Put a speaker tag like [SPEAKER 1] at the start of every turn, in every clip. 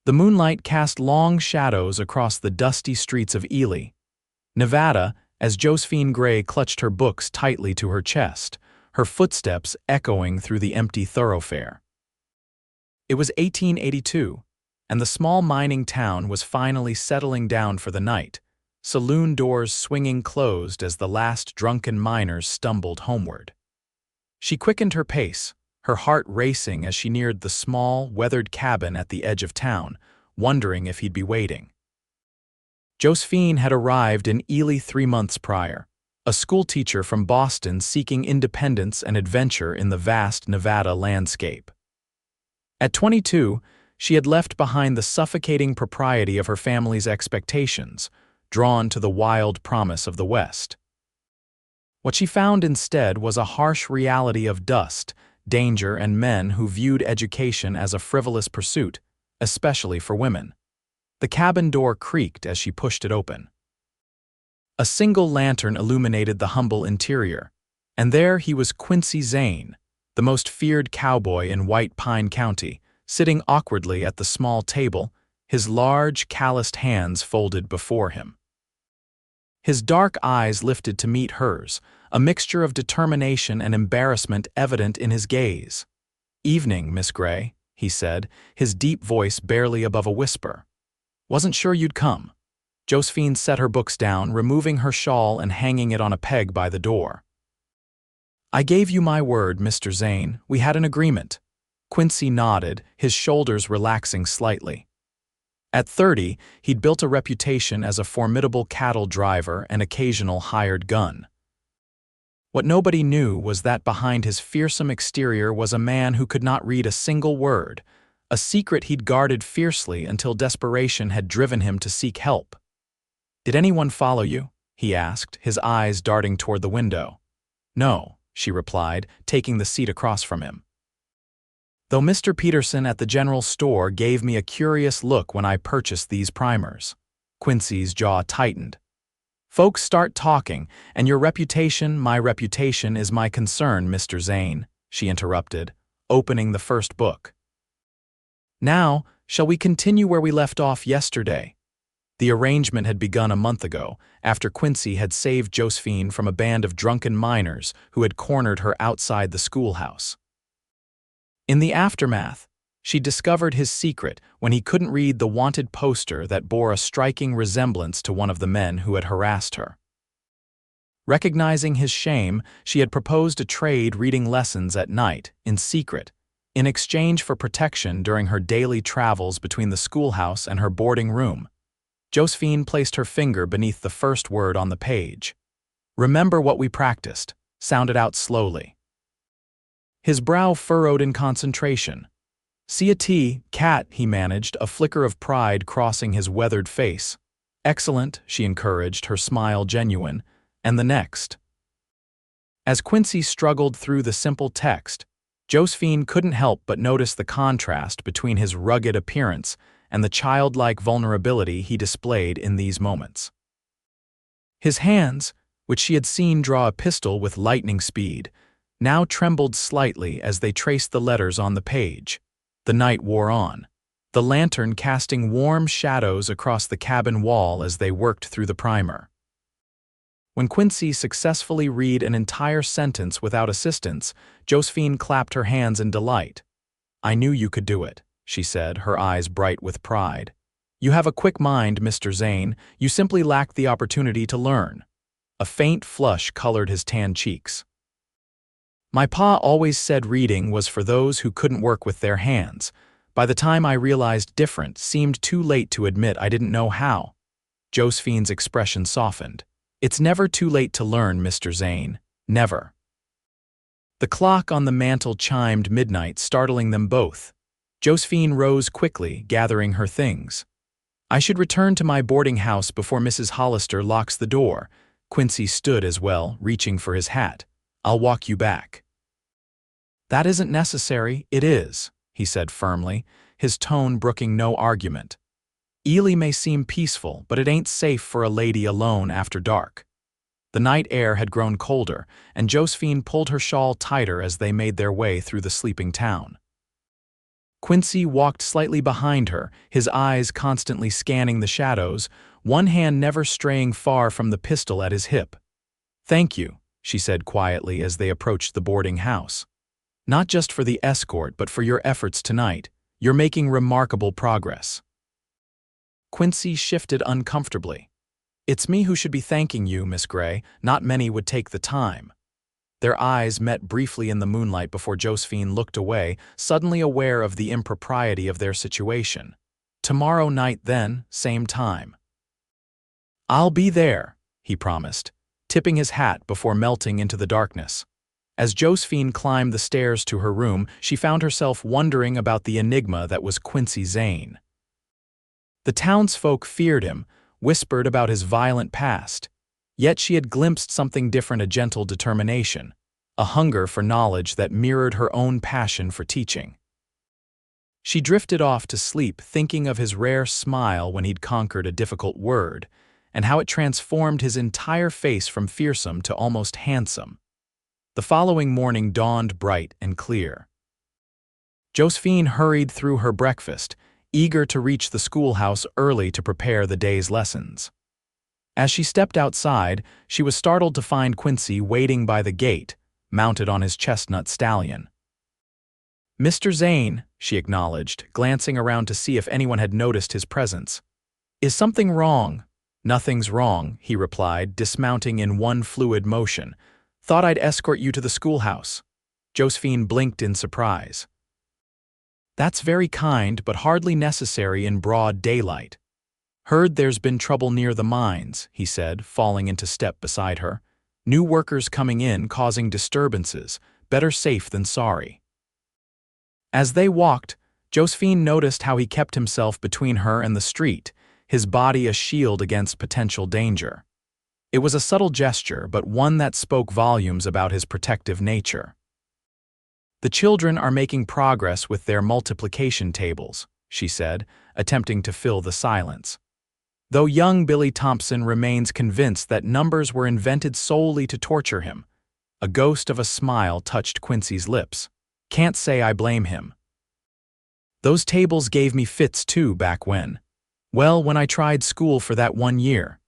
[SPEAKER 1] The moonlight cast long shadows across the dusty streets of Ely, Nevada, as Josephine Gray clutched her books tightly to her chest, her footsteps echoing through the empty thoroughfare. It was 1882, and the small mining town was finally settling down for the night, saloon doors swinging closed as the last drunken miners stumbled homeward. She quickened her pace, her heart racing as she neared the small, weathered cabin at the edge of town, wondering if he'd be waiting. Josephine had arrived in Ely 3 months prior, a schoolteacher from Boston seeking independence and adventure in the vast Nevada landscape. At 22, she had left behind the suffocating propriety of her family's expectations, drawn to the wild promise of the West. What she found instead was a harsh reality of dust, danger, and men who viewed education as a frivolous pursuit, especially for women. The cabin door creaked as she pushed it open. A single lantern illuminated the humble interior, and there he was, Quincy Zane, the most feared cowboy in White Pine County, sitting awkwardly at the small table, his large, calloused hands folded before him. His dark eyes lifted to meet hers, a mixture of determination and embarrassment evident in his gaze. "Evening, Miss Gray," he said, his deep voice barely above a whisper. "Wasn't sure you'd come." Josephine set her books down, removing her shawl and hanging it on a peg by the door. "I gave you my word, Mr. Zane. We had an agreement." Quincy nodded, his shoulders relaxing slightly. At 30, he'd built a reputation as a formidable cattle driver and occasional hired gun. What nobody knew was that behind his fearsome exterior was a man who could not read a single word, a secret he'd guarded fiercely until desperation had driven him to seek help. "Did anyone follow you?" he asked, his eyes darting toward the window. "No," she replied, taking the seat across from him. "Though Mr. Peterson at the general store gave me a curious look when I purchased these primers." Quincy's jaw tightened. "Folks start talking, and your reputation, my reputation, is my concern, Mr. Zane," she interrupted, opening the first book. "Now, shall we continue where we left off yesterday?" The arrangement had begun a month ago, after Quincy had saved Josephine from a band of drunken miners who had cornered her outside the schoolhouse. In the aftermath, she discovered his secret when he couldn't read the wanted poster that bore a striking resemblance to one of the men who had harassed her. Recognizing his shame, she had proposed a trade reading lessons at night, in secret, in exchange for protection during her daily travels between the schoolhouse and her boarding room. Josephine placed her finger beneath the first word on the page. "Remember what we practiced," sounded out slowly. His brow furrowed in concentration. "See a T, cat," he managed, a flicker of pride crossing his weathered face. "Excellent," she encouraged, her smile genuine. "And the next." As Quincy struggled through the simple text, Josephine couldn't help but notice the contrast between his rugged appearance and the childlike vulnerability he displayed in these moments. His hands, which she had seen draw a pistol with lightning speed, now trembled slightly as they traced the letters on the page. The night wore on, the lantern casting warm shadows across the cabin wall as they worked through the primer. When Quincy successfully read an entire sentence without assistance, Josephine clapped her hands in delight. "I knew you could do it," she said, her eyes bright with pride. "You have a quick mind, Mr. Zane. You simply lack the opportunity to learn." A faint flush colored his tan cheeks. "My pa always said reading was for those who couldn't work with their hands. By the time I realized different, seemed too late to admit I didn't know how." Josephine's expression softened. "It's never too late to learn, Mr. Zane. Never." The clock on the mantel chimed midnight, startling them both. Josephine rose quickly, gathering her things. "I should return to my boarding house before Mrs. Hollister locks the door." Quincy stood as well, reaching for his hat. "I'll walk you back." "That isn't necessary, it is," he said firmly, his tone brooking no argument. "Ely may seem peaceful, but it ain't safe for a lady alone after dark." The night air had grown colder, and Josephine pulled her shawl tighter as they made their way through the sleeping town. Quincy walked slightly behind her, his eyes constantly scanning the shadows, one hand never straying far from the pistol at his hip. "Thank you," she said quietly as they approached the boarding house. "Not just for the escort, but for your efforts tonight. You're making remarkable progress." Quincy shifted uncomfortably. "It's me who should be thanking you, Miss Gray. Not many would take the time." Their eyes met briefly in the moonlight before Josephine looked away, suddenly aware of the impropriety of their situation. "Tomorrow night then, same time." "I'll be there," he promised, tipping his hat before melting into the darkness. As Josephine climbed the stairs to her room, she found herself wondering about the enigma that was Quincy Zane. The townsfolk feared him, whispered about his violent past. Yet she had glimpsed something different, a gentle determination, a hunger for knowledge that mirrored her own passion for teaching. She drifted off to sleep, thinking of his rare smile when he'd conquered a difficult word, and how it transformed his entire face from fearsome to almost handsome. The following morning dawned bright and clear. Josephine hurried through her breakfast, eager to reach the schoolhouse early to prepare the day's lessons. As she stepped outside, she was startled to find Quincy waiting by the gate, mounted on his chestnut stallion. "Mr. Zane," she acknowledged, glancing around to see if anyone had noticed his presence. "Is something wrong?" "Nothing's wrong," he replied, dismounting in one fluid motion. "Thought I'd escort you to the schoolhouse." Josephine blinked in surprise. "That's very kind, but hardly necessary in broad daylight." "Heard there's been trouble near the mines," he said, falling into step beside her. "New workers coming in, causing disturbances. Better safe than sorry." As they walked, Josephine noticed how he kept himself between her and the street, his body a shield against potential danger. It was a subtle gesture, but one that spoke volumes about his protective nature. "The children are making progress with their multiplication tables," she said, attempting to fill the silence. Though young Billy Thompson remains convinced that numbers were invented solely to torture him. A ghost of a smile touched Quincy's lips. "Can't say I blame him. Those tables gave me fits too back when. Well, when I tried school for that 1 year."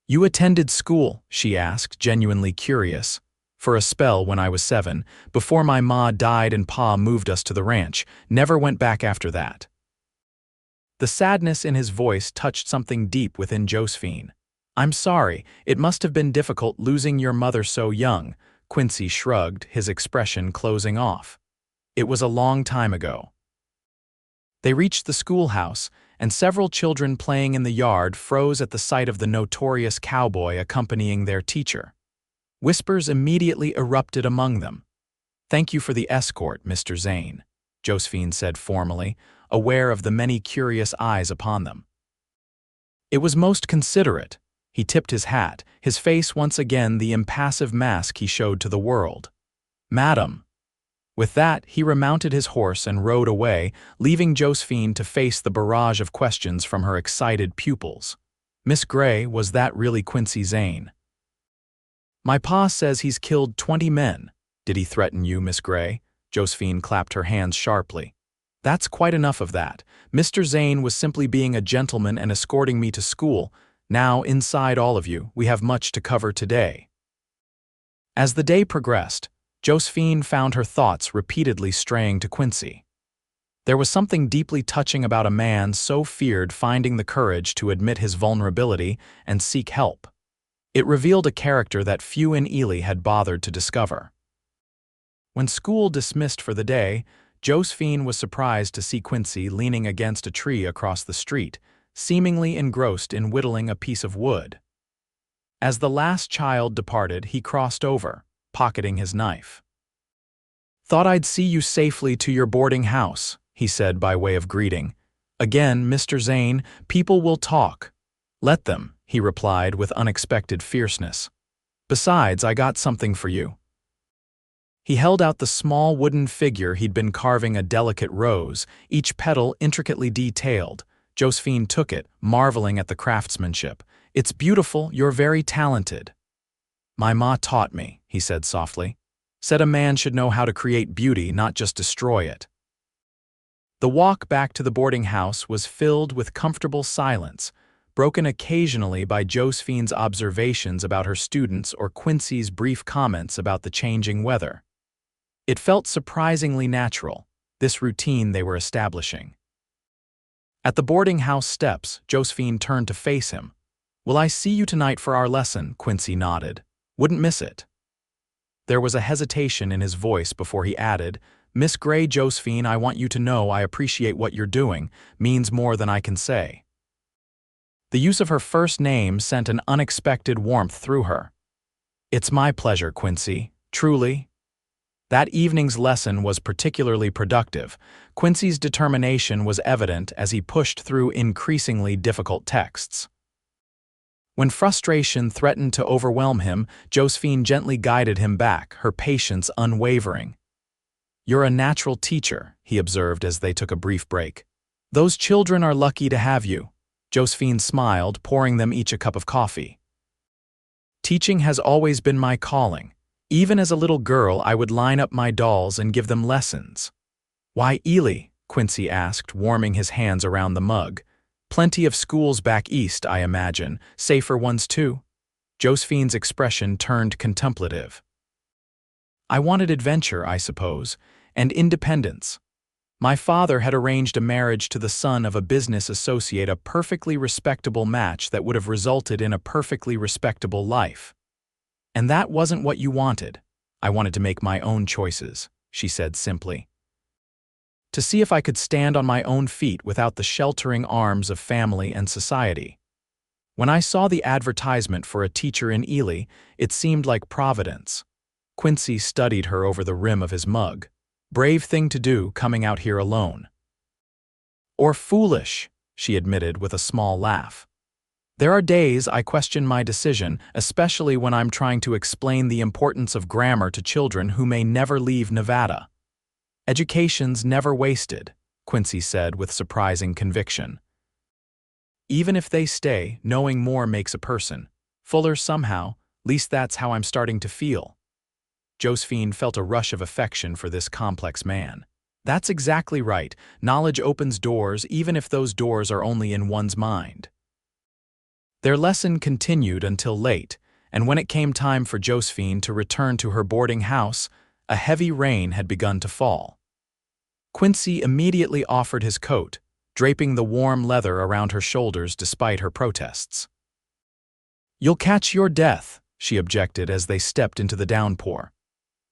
[SPEAKER 1] "You attended school?" she asked, genuinely curious. "For a spell when I was 7, before my ma died and pa moved us to the ranch. Never went back after that." The sadness in his voice touched something deep within Josephine. "I'm sorry, it must have been difficult losing your mother so young," Quincy shrugged, his expression closing off. "It was a long time ago." They reached the schoolhouse, and several children playing in the yard froze at the sight of the notorious Cowboy accompanying their teacher. Whispers immediately erupted among them. "Thank you for the escort, Mr. Zane," Josephine said formally, aware of the many curious eyes upon them. "It was most considerate." He tipped his hat, his face once again the impassive mask he showed to the world. "Madam." With that, he remounted his horse and rode away, leaving Josephine to face the barrage of questions from her excited pupils. "Miss Gray, was that really Quincy Zane?" "My pa says he's killed 20 men. Did he threaten you, Miss Gray?" Josephine clapped her hands sharply. "That's quite enough of that. Mr. Zane was simply being a gentleman and escorting me to school. Now, inside all of you, we have much to cover today." As the day progressed, Josephine found her thoughts repeatedly straying to Quincy. There was something deeply touching about a man so feared finding the courage to admit his vulnerability and seek help. It revealed a character that few in Ely had bothered to discover. When school dismissed for the day, Josephine was surprised to see Quincy leaning against a tree across the street, seemingly engrossed in whittling a piece of wood. As the last child departed, he crossed over, pocketing his knife. "Thought I'd see you safely to your boarding house," he said by way of greeting. "Again, Mr. Zane, people will talk." "Let them," he replied with unexpected fierceness. "Besides, I got something for you." He held out the small wooden figure he'd been carving, a delicate rose, each petal intricately detailed. Josephine took it, marveling at the craftsmanship. "It's beautiful, you're very talented." "My ma taught me," he said softly. "Said a man should know how to create beauty, not just destroy it." The walk back to the boarding house was filled with comfortable silence, broken occasionally by Josephine's observations about her students or Quincy's brief comments about the changing weather. It felt surprisingly natural, this routine they were establishing. At the boarding house steps, Josephine turned to face him. "Will I see you tonight for our lesson?" Quincy nodded. "Wouldn't miss it." There was a hesitation in his voice before he added, "Miss Gray, Josephine, I want you to know I appreciate what you're doing, means more than I can say." The use of her first name sent an unexpected warmth through her. "It's my pleasure, Quincy, truly." That evening's lesson was particularly productive. Quincy's determination was evident as he pushed through increasingly difficult texts. When frustration threatened to overwhelm him, Josephine gently guided him back, her patience unwavering. "You're a natural teacher," he observed as they took a brief break. "Those children are lucky to have you." Josephine smiled, pouring them each a cup of coffee. "Teaching has always been my calling. Even as a little girl, I would line up my dolls and give them lessons." "Why Ely?" Quincy asked, warming his hands around the mug. "Plenty of schools back east, I imagine. Safer ones too?" Josephine's expression turned contemplative. "I wanted adventure, I suppose, and independence. My father had arranged a marriage to the son of a business associate, a perfectly respectable match that would have resulted in a perfectly respectable life. And that wasn't what you wanted. I wanted to make my own choices," she said simply. "To see if I could stand on my own feet without the sheltering arms of family and society. When I saw the advertisement for a teacher in Ely, it seemed like providence." Quincy studied her over the rim of his mug. "Brave thing to do, coming out here alone." "Or foolish," she admitted with a small laugh. "There are days I question my decision, especially when I'm trying to explain the importance of grammar to children who may never leave Nevada." "Education's never wasted," Quincy said with surprising conviction. "Even if they stay, knowing more makes a person fuller somehow, least that's how I'm starting to feel." Josephine felt a rush of affection for this complex man. "That's exactly right. Knowledge opens doors, even if those doors are only in one's mind." Their lesson continued until late, and when it came time for Josephine to return to her boarding house, a heavy rain had begun to fall. Quincy immediately offered his coat, draping the warm leather around her shoulders despite her protests. "You'll catch your death," she objected as they stepped into the downpour.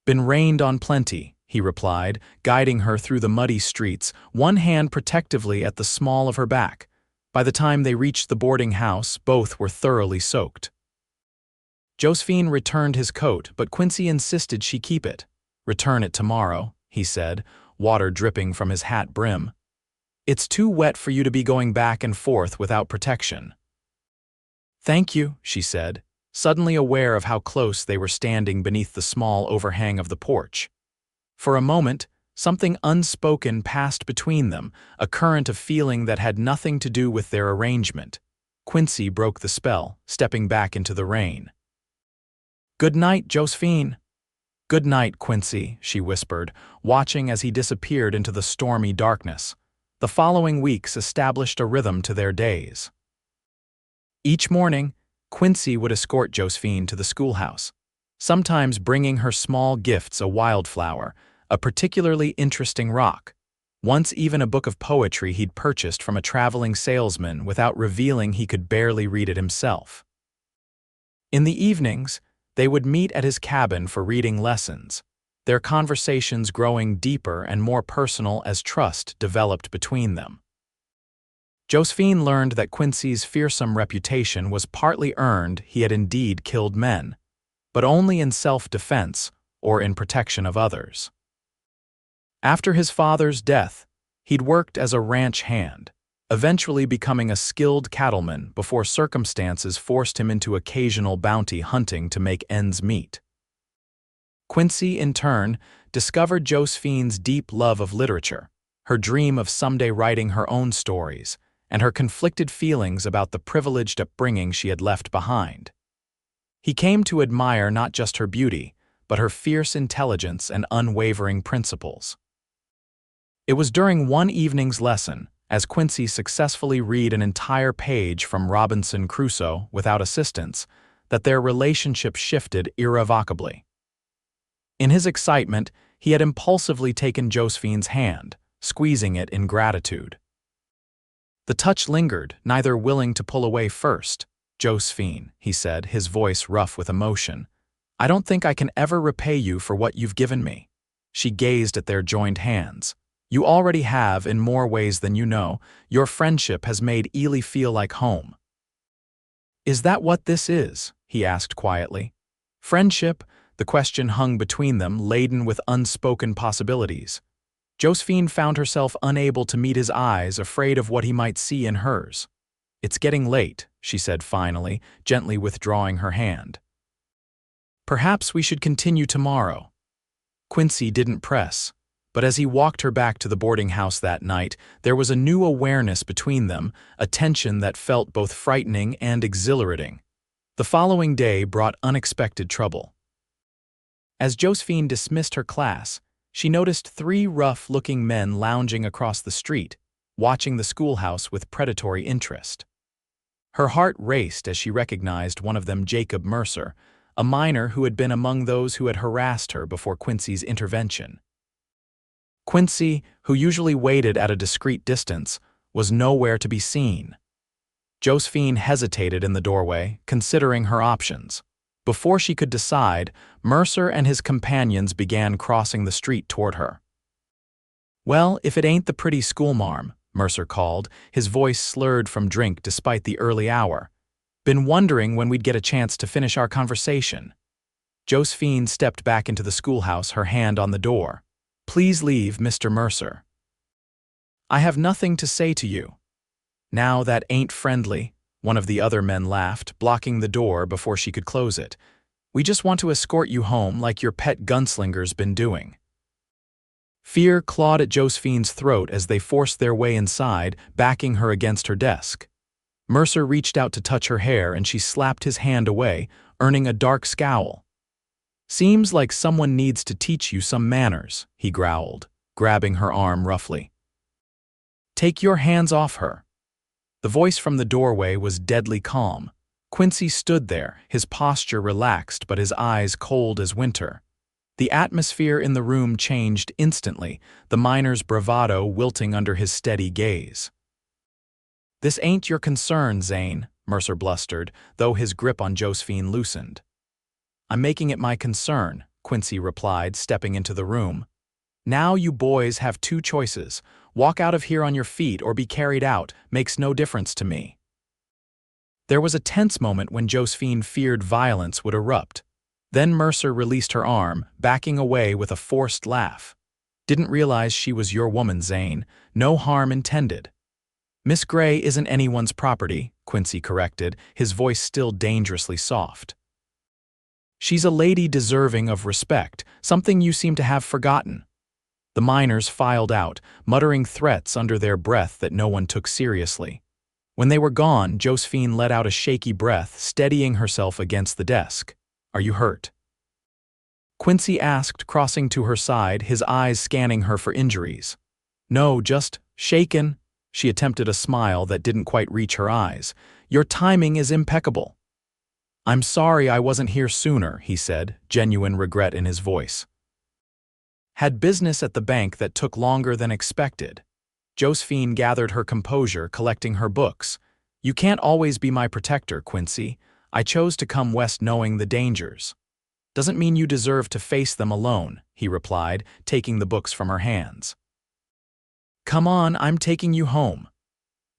[SPEAKER 1] "Been rained on plenty," he replied, guiding her through the muddy streets, one hand protectively at the small of her back. By the time they reached the boarding house, both were thoroughly soaked. Josephine returned his coat, but Quincy insisted she keep it. "Return it tomorrow," he said, water dripping from his hat brim. "It's too wet for you to be going back and forth without protection." "Thank you," she said, suddenly aware of how close they were standing beneath the small overhang of the porch. For a moment, something unspoken passed between them, a current of feeling that had nothing to do with their arrangement. Quincy broke the spell, stepping back into the rain. "Good night, Josephine." "Good night, Quincy," she whispered, watching as he disappeared into the stormy darkness. The following weeks established a rhythm to their days. Each morning, Quincy would escort Josephine to the schoolhouse, sometimes bringing her small gifts, a wildflower, a particularly interesting rock, once even a book of poetry he'd purchased from a traveling salesman without revealing he could barely read it himself. In the evenings, they would meet at his cabin for reading lessons, their conversations growing deeper and more personal as trust developed between them. Josephine learned that Quincy's fearsome reputation was partly earned. He had indeed killed men, but only in self-defense or in protection of others. After his father's death, he'd worked as a ranch hand, eventually becoming a skilled cattleman before circumstances forced him into occasional bounty hunting to make ends meet. Quincy, in turn, discovered Josephine's deep love of literature, her dream of someday writing her own stories, and her conflicted feelings about the privileged upbringing she had left behind. He came to admire not just her beauty, but her fierce intelligence and unwavering principles. It was during one evening's lesson, as Quincy successfully read an entire page from Robinson Crusoe without assistance, that their relationship shifted irrevocably. In his excitement, he had impulsively taken Josephine's hand, squeezing it in gratitude. The touch lingered, neither willing to pull away first. "Josephine," he said, his voice rough with emotion, "I don't think I can ever repay you for what you've given me." She gazed at their joined hands. "You already have in more ways than you know. Your friendship has made Ely feel like home." "Is that what this is?" he asked quietly. Friendship? The question hung between them, laden with unspoken possibilities. Josephine found herself unable to meet his eyes, afraid of what he might see in hers. "It's getting late," she said finally, gently withdrawing her hand. "Perhaps we should continue tomorrow." Quincy didn't press, but as he walked her back to the boarding house that night, there was a new awareness between them, a tension that felt both frightening and exhilarating. The following day brought unexpected trouble. As Josephine dismissed her class, she noticed three rough-looking men lounging across the street, watching the schoolhouse with predatory interest. Her heart raced as she recognized one of them, Jacob Mercer, a minor who had been among those who had harassed her before Quincy's intervention. Quincy, who usually waited at a discreet distance, was nowhere to be seen. Josephine hesitated in the doorway, considering her options. Before she could decide, Mercer and his companions began crossing the street toward her. "Well, if it ain't the pretty schoolmarm," Mercer called, his voice slurred from drink despite the early hour. "Been wondering when we'd get a chance to finish our conversation." Josephine stepped back into the schoolhouse, her hand on the door. "Please leave, Mr. Mercer." "I have nothing to say to you." "Now that ain't friendly," one of the other men laughed, blocking the door before she could close it. "We just want to escort you home like your pet gunslinger's been doing." Fear clawed at Josephine's throat as they forced their way inside, backing her against her desk. Mercer reached out to touch her hair and she slapped his hand away, earning a dark scowl. "Seems like someone needs to teach you some manners," he growled, grabbing her arm roughly. "Take your hands off her." The voice from the doorway was deadly calm. Quincy stood there, his posture relaxed but his eyes cold as winter. The atmosphere in the room changed instantly, the miner's bravado wilting under his steady gaze. "This ain't your concern, Zane," Mercer blustered, though his grip on Josephine loosened. "I'm making it my concern," Quincy replied, stepping into the room. "Now you boys have two choices. Walk out of here on your feet or be carried out. Makes no difference to me." There was a tense moment when Josephine feared violence would erupt. Then Mercer released her arm, backing away with a forced laugh. "Didn't realize she was your woman, Zane. No harm intended." "Miss Gray isn't anyone's property," Quincy corrected, his voice still dangerously soft. "She's a lady deserving of respect, something you seem to have forgotten." The miners filed out, muttering threats under their breath that no one took seriously. When they were gone, Josephine let out a shaky breath, steadying herself against the desk. "Are you hurt?" Quincy asked, crossing to her side, his eyes scanning her for injuries. "No, just shaken." She attempted a smile that didn't quite reach her eyes. "Your timing is impeccable." "I'm sorry I wasn't here sooner," he said, genuine regret in his voice. Had business at the bank that took longer than expected. Josephine gathered her composure, collecting her books. "You can't always be my protector, Quincy. I chose to come west knowing the dangers." "Doesn't mean you deserve to face them alone," he replied, taking the books from her hands. "Come on, I'm taking you home."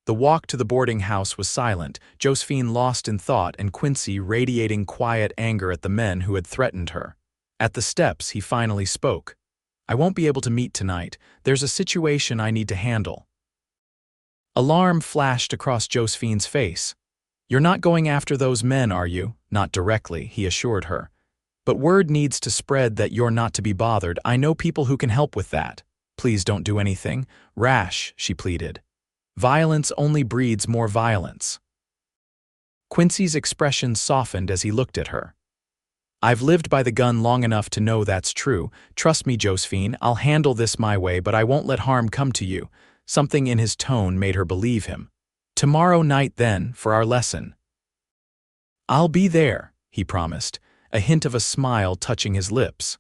[SPEAKER 1] The walk to the boarding house was silent, Josephine lost in thought and Quincy radiating quiet anger at the men who had threatened her. At the steps, he finally spoke. "I won't be able to meet tonight. There's a situation I need to handle." Alarm flashed across Josephine's face. "You're not going after those men, are you?" "Not directly," he assured her. "But word needs to spread that you're not to be bothered. I know people who can help with that." "Please don't do anything rash," she pleaded. "Violence only breeds more violence." Quincy's expression softened as he looked at her. I've lived by the gun long enough to know that's true. Trust me, Josephine, I'll handle this my way, but I won't let harm come to you. Something in his tone made her believe him. Tomorrow night, then, for our lesson. I'll be there, he promised, a hint of a smile touching his lips.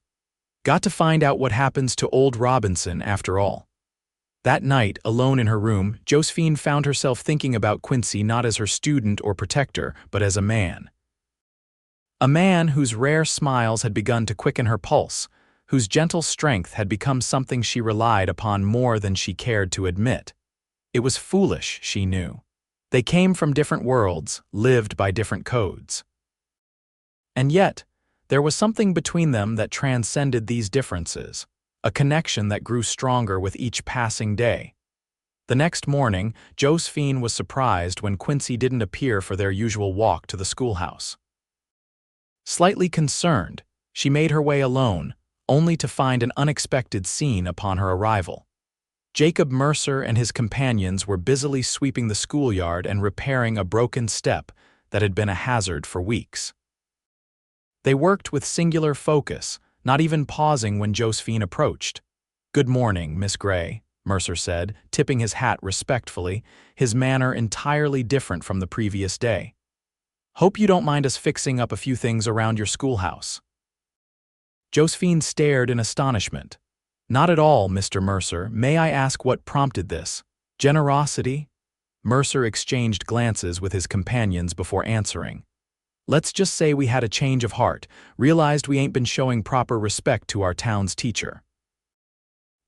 [SPEAKER 1] Got to find out what happens to old Robinson after all. That night, alone in her room, Josephine found herself thinking about Quincy not as her student or protector, but as a man. A man whose rare smiles had begun to quicken her pulse, whose gentle strength had become something she relied upon more than she cared to admit. It was foolish, she knew. They came from different worlds, lived by different codes. And yet, there was something between them that transcended these differences, a connection that grew stronger with each passing day. The next morning, Josephine was surprised when Quincy didn't appear for their usual walk to the schoolhouse. Slightly concerned, she made her way alone, only to find an unexpected scene upon her arrival. Jacob Mercer and his companions were busily sweeping the schoolyard and repairing a broken step that had been a hazard for weeks. They worked with singular focus, not even pausing when Josephine approached. "Good morning, Miss Gray," Mercer said, tipping his hat respectfully, his manner entirely different from the previous day. "Hope you don't mind us fixing up a few things around your schoolhouse." Josephine stared in astonishment. "Not at all, Mr. Mercer. May I ask what prompted this? Generosity?" Mercer exchanged glances with his companions before answering. "Let's just say we had a change of heart, realized we ain't been showing proper respect to our town's teacher."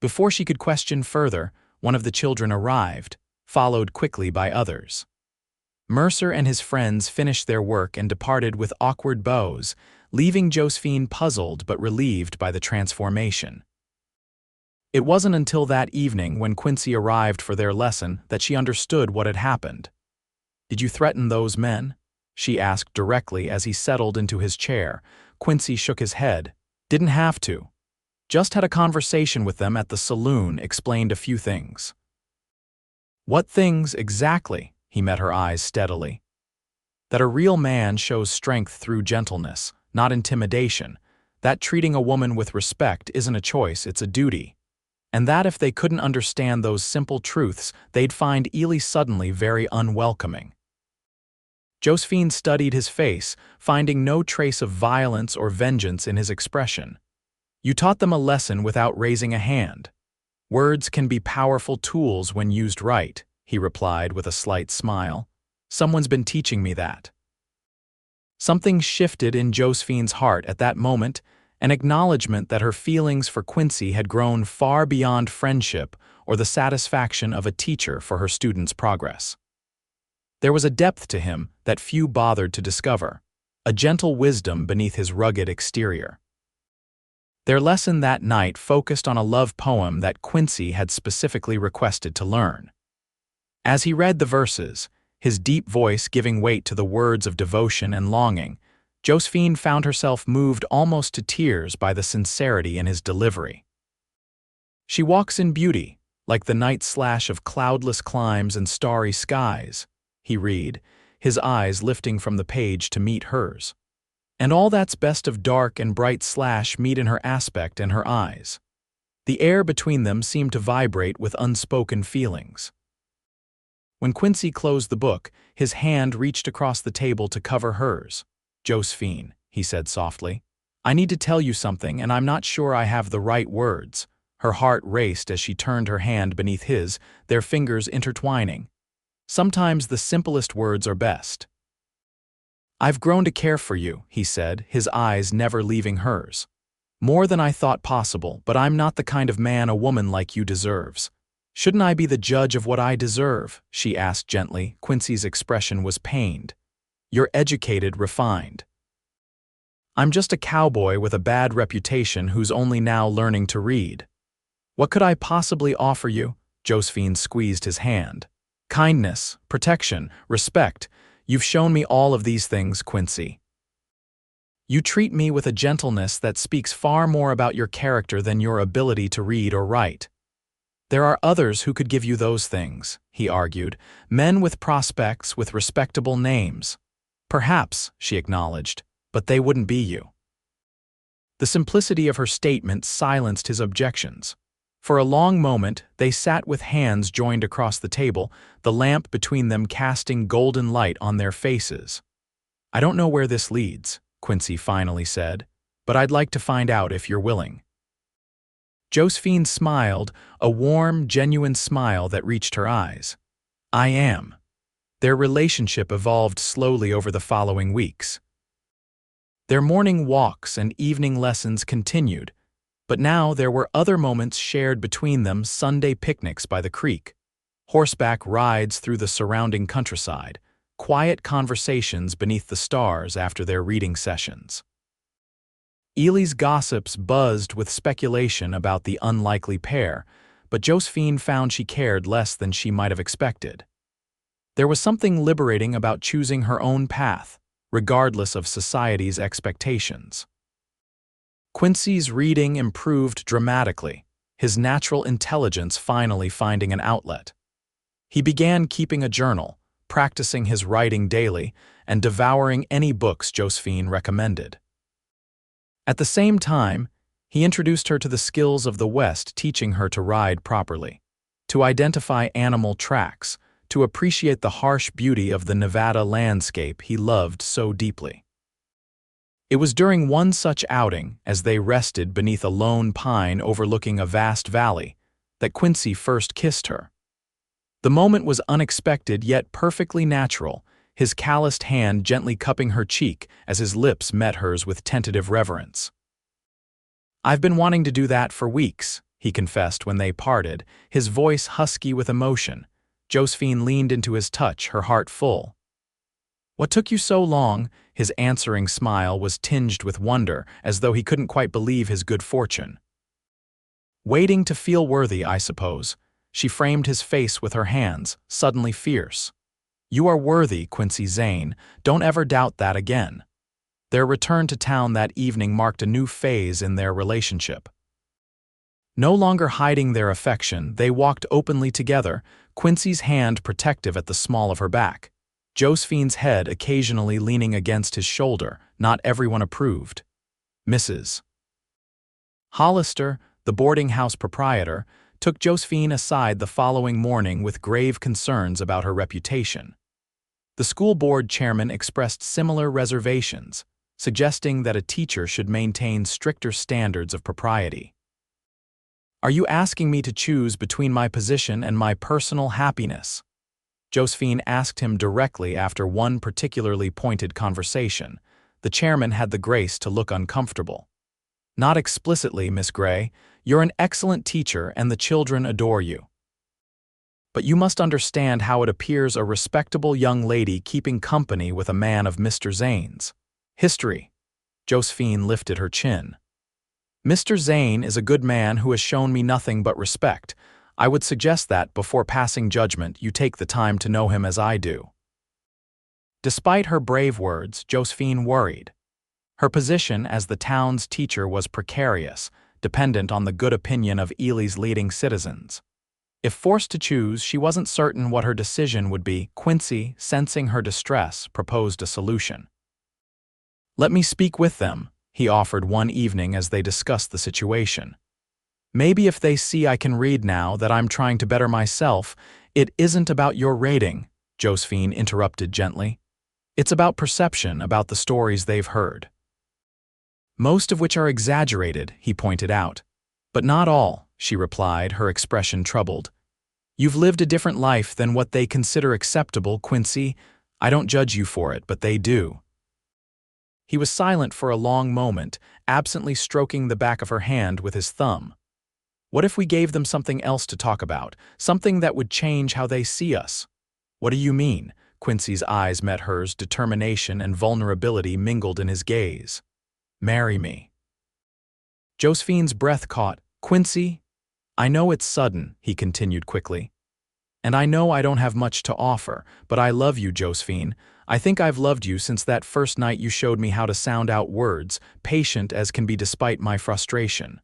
[SPEAKER 1] Before she could question further, one of the children arrived, followed quickly by others. Mercer and his friends finished their work and departed with awkward bows, leaving Josephine puzzled but relieved by the transformation. It wasn't until that evening when Quincy arrived for their lesson that she understood what had happened. "Did you threaten those men?" she asked directly as he settled into his chair. Quincy shook his head. "Didn't have to. Just had a conversation with them at the saloon, explained a few things." "What things, exactly?" He met her eyes steadily. "That a real man shows strength through gentleness, not intimidation. That treating a woman with respect isn't a choice, it's a duty. And that if they couldn't understand those simple truths, they'd find Ely suddenly very unwelcoming." Josephine studied his face, finding no trace of violence or vengeance in his expression. "You taught them a lesson without raising a hand. Words can be powerful tools when used right," he replied with a slight smile. "Someone's been teaching me that." Something shifted in Josephine's heart at that moment, an acknowledgement that her feelings for Quincy had grown far beyond friendship or the satisfaction of a teacher for her students' progress. There was a depth to him that few bothered to discover, a gentle wisdom beneath his rugged exterior. Their lesson that night focused on a love poem that Quincy had specifically requested to learn. As he read the verses, his deep voice giving weight to the words of devotion and longing, Josephine found herself moved almost to tears by the sincerity in his delivery. "She walks in beauty, like the night slash of cloudless climes and starry skies," he read, his eyes lifting from the page to meet hers. "And all that's best of dark and bright slash meet in her aspect and her eyes." The air between them seemed to vibrate with unspoken feelings. When Quincy closed the book, his hand reached across the table to cover hers. "Josephine," he said softly, "I need to tell you something, and I'm not sure I have the right words." Her heart raced as she turned her hand beneath his, their fingers intertwining. "Sometimes the simplest words are best." "I've grown to care for you," he said, his eyes never leaving hers. "More than I thought possible, but I'm not the kind of man a woman like you deserves." "Shouldn't I be the judge of what I deserve?" she asked gently. Quincy's expression was pained. "You're educated, refined. I'm just a cowboy with a bad reputation who's only now learning to read. What could I possibly offer you?" Josephine squeezed his hand. "Kindness, protection, respect. You've shown me all of these things, Quincy. You treat me with a gentleness that speaks far more about your character than your ability to read or write. There are others who could give you those things," he argued, "men with prospects, with respectable names. Perhaps," she acknowledged, "but they wouldn't be you." The simplicity of her statement silenced his objections. For a long moment, they sat with hands joined across the table, the lamp between them casting golden light on their faces. "I don't know where this leads," Quincy finally said, "but I'd like to find out if you're willing." Josephine smiled, a warm, genuine smile that reached her eyes. "I am." Their relationship evolved slowly over the following weeks. Their morning walks and evening lessons continued, but now there were other moments shared between them: Sunday picnics by the creek, horseback rides through the surrounding countryside, quiet conversations beneath the stars after their reading sessions. Ely's gossips buzzed with speculation about the unlikely pair, but Josephine found she cared less than she might have expected. There was something liberating about choosing her own path, regardless of society's expectations. Quincy's reading improved dramatically, his natural intelligence finally finding an outlet. He began keeping a journal, practicing his writing daily, and devouring any books Josephine recommended. At the same time, he introduced her to the skills of the West, teaching her to ride properly, to identify animal tracks, to appreciate the harsh beauty of the Nevada landscape he loved so deeply. It was during one such outing, as they rested beneath a lone pine overlooking a vast valley, that Quincy first kissed her. The moment was unexpected yet perfectly natural, his calloused hand gently cupping her cheek as his lips met hers with tentative reverence. "I've been wanting to do that for weeks," he confessed when they parted, his voice husky with emotion. Josephine leaned into his touch, her heart full. "What took you so long?" His answering smile was tinged with wonder, as though he couldn't quite believe his good fortune. "Waiting to feel worthy, I suppose." She framed his face with her hands, suddenly fierce. "You are worthy, Quincy Zane. Don't ever doubt that again." Their return to town that evening marked a new phase in their relationship. No longer hiding their affection, they walked openly together, Quincy's hand protective at the small of her back, Josephine's head occasionally leaning against his shoulder. Not everyone approved. Mrs. Hollister, the boarding house proprietor, took Josephine aside the following morning with grave concerns about her reputation. The school board chairman expressed similar reservations, suggesting that a teacher should maintain stricter standards of propriety. "Are you asking me to choose between my position and my personal happiness?" Josephine asked him directly after one particularly pointed conversation. The chairman had the grace to look uncomfortable. "Not explicitly, Miss Gray. You're an excellent teacher and the children adore you. But you must understand how it appears a respectable young lady keeping company with a man of Mr. Zane's history." Josephine lifted her chin. "Mr. Zane is a good man who has shown me nothing but respect. I would suggest that, before passing judgment, you take the time to know him as I do." Despite her brave words, Josephine worried. Her position as the town's teacher was precarious, dependent on the good opinion of Ely's leading citizens. If forced to choose, she wasn't certain what her decision would be. Quincy, sensing her distress, proposed a solution. "Let me speak with them," he offered one evening as they discussed the situation. "Maybe if they see I can read now, that I'm trying to better myself." "It isn't about your rating," Josephine interrupted gently. "It's about perception, about the stories they've heard. Most of which are exaggerated," he pointed out. "But not all," she replied, her expression troubled. "You've lived a different life than what they consider acceptable, Quincy. I don't judge you for it, but they do." He was silent for a long moment, absently stroking the back of her hand with his thumb. "What if we gave them something else to talk about, something that would change how they see us?" "What do you mean?" Quincy's eyes met hers, determination and vulnerability mingled in his gaze. "Marry me." Josephine's breath caught. "Quincy, I know it's sudden," he continued quickly. "And I know I don't have much to offer, but I love you, Josephine. I think I've loved you since that first night you showed me how to sound out words, patient as can be despite my frustration."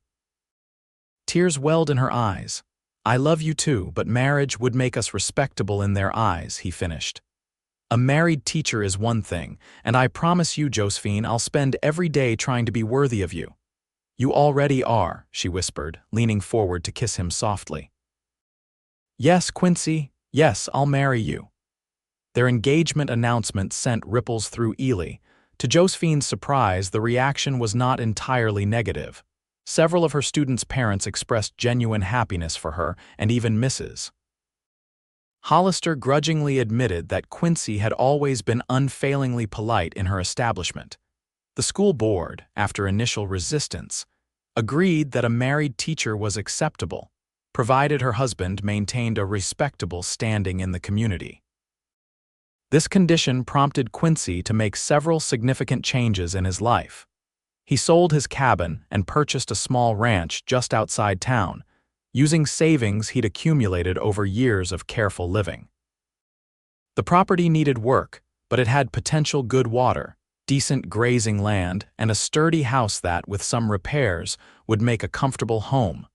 [SPEAKER 1] Tears welled in her eyes. "I love you too, but marriage would make us respectable in their eyes," he finished. "A married teacher is one thing, and I promise you, Josephine, I'll spend every day trying to be worthy of you." You already are, she whispered, leaning forward to kiss him softly. Yes, Quincy, yes, I'll marry you. Their engagement announcement sent ripples through Ely. To Josephine's surprise, the reaction was not entirely negative. Several of her students' parents expressed genuine happiness for her, and even Mrs. Hollister grudgingly admitted that Quincy had always been unfailingly polite in her establishment. The school board, after initial resistance, agreed that a married teacher was acceptable, provided her husband maintained a respectable standing in the community. This condition prompted Quincy to make several significant changes in his life. He sold his cabin and purchased a small ranch just outside town, using savings he'd accumulated over years of careful living. The property needed work, but it had potential good water, decent grazing land, and a sturdy house that, with some repairs, would make a comfortable home.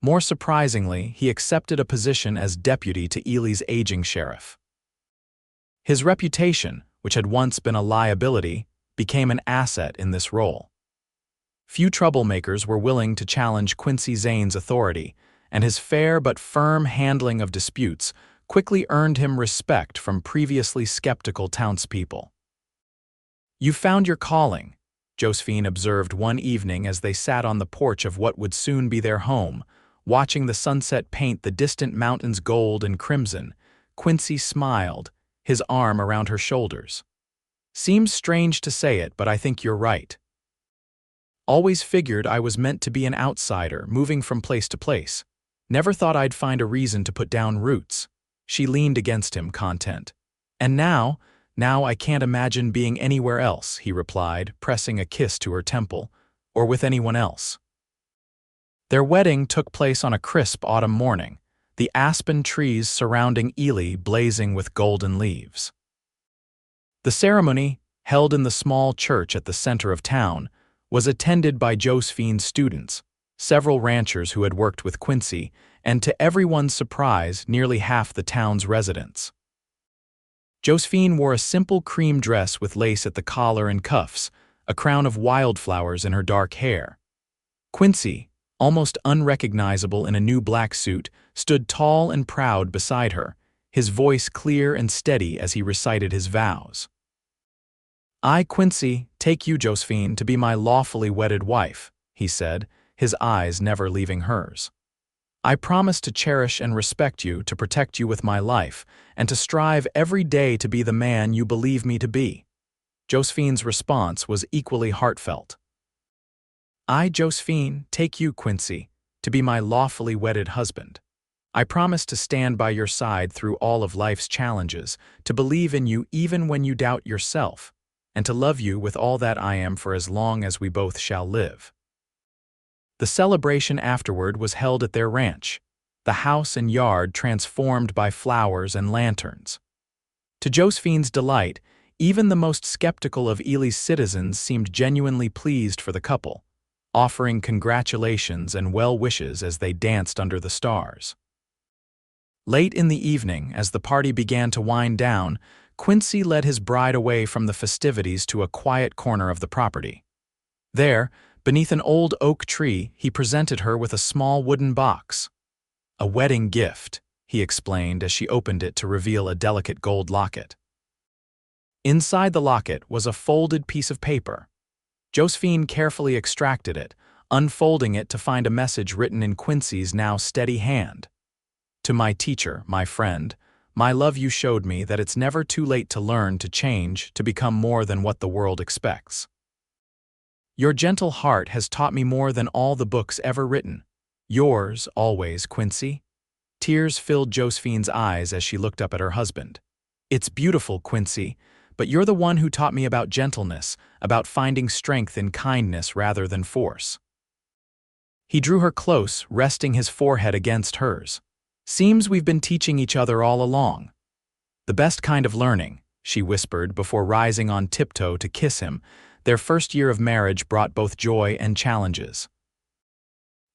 [SPEAKER 1] More surprisingly, he accepted a position as deputy to Ely's aging sheriff. His reputation, which had once been a liability, became an asset in this role. Few troublemakers were willing to challenge Quincy Zane's authority, and his fair but firm handling of disputes quickly earned him respect from previously skeptical townspeople. "You found your calling," Josephine observed one evening as they sat on the porch of what would soon be their home, watching the sunset paint the distant mountains gold and crimson. Quincy smiled, his arm around her shoulders. "Seems strange to say it, but I think you're right. Always figured I was meant to be an outsider, moving from place to place. Never thought I'd find a reason to put down roots." She leaned against him, content. "And now I can't imagine being anywhere else," he replied, pressing a kiss to her temple, "or with anyone else." Their wedding took place on a crisp autumn morning, the aspen trees surrounding Ely blazing with golden leaves. The ceremony, held in the small church at the center of town, was attended by Josephine's students, several ranchers who had worked with Quincy, and to everyone's surprise, nearly half the town's residents. Josephine wore a simple cream dress with lace at the collar and cuffs, a crown of wildflowers in her dark hair. Quincy, almost unrecognizable in a new black suit, stood tall and proud beside her, his voice clear and steady as he recited his vows. "I, Quincy, take you, Josephine, to be my lawfully wedded wife," he said, his eyes never leaving hers. "I promise to cherish and respect you, to protect you with my life, and to strive every day to be the man you believe me to be." Josephine's response was equally heartfelt. "I, Josephine, take you, Quincy, to be my lawfully wedded husband. I promise to stand by your side through all of life's challenges, to believe in you even when you doubt yourself, and to love you with all that I am for as long as we both shall live." The celebration afterward was held at their ranch, the house and yard transformed by flowers and lanterns. To Josephine's delight, even the most skeptical of Ely's citizens seemed genuinely pleased for the couple, offering congratulations and well wishes as they danced under the stars. Late in the evening, as the party began to wind down, Quincy led his bride away from the festivities to a quiet corner of the property. There, beneath an old oak tree, he presented her with a small wooden box. "A wedding gift," he explained as she opened it to reveal a delicate gold locket. Inside the locket was a folded piece of paper. Josephine carefully extracted it, unfolding it to find a message written in Quincy's now steady hand. "To my teacher, my friend, my love, you showed me that it's never too late to learn, to change, to become more than what the world expects. Your gentle heart has taught me more than all the books ever written. Yours, always, Quincy." Tears filled Josephine's eyes as she looked up at her husband. "It's beautiful, Quincy, but you're the one who taught me about gentleness, about finding strength in kindness rather than force." He drew her close, resting his forehead against hers. "Seems we've been teaching each other all along." "The best kind of learning," she whispered before rising on tiptoe to kiss him. Their first year of marriage brought both joy and challenges.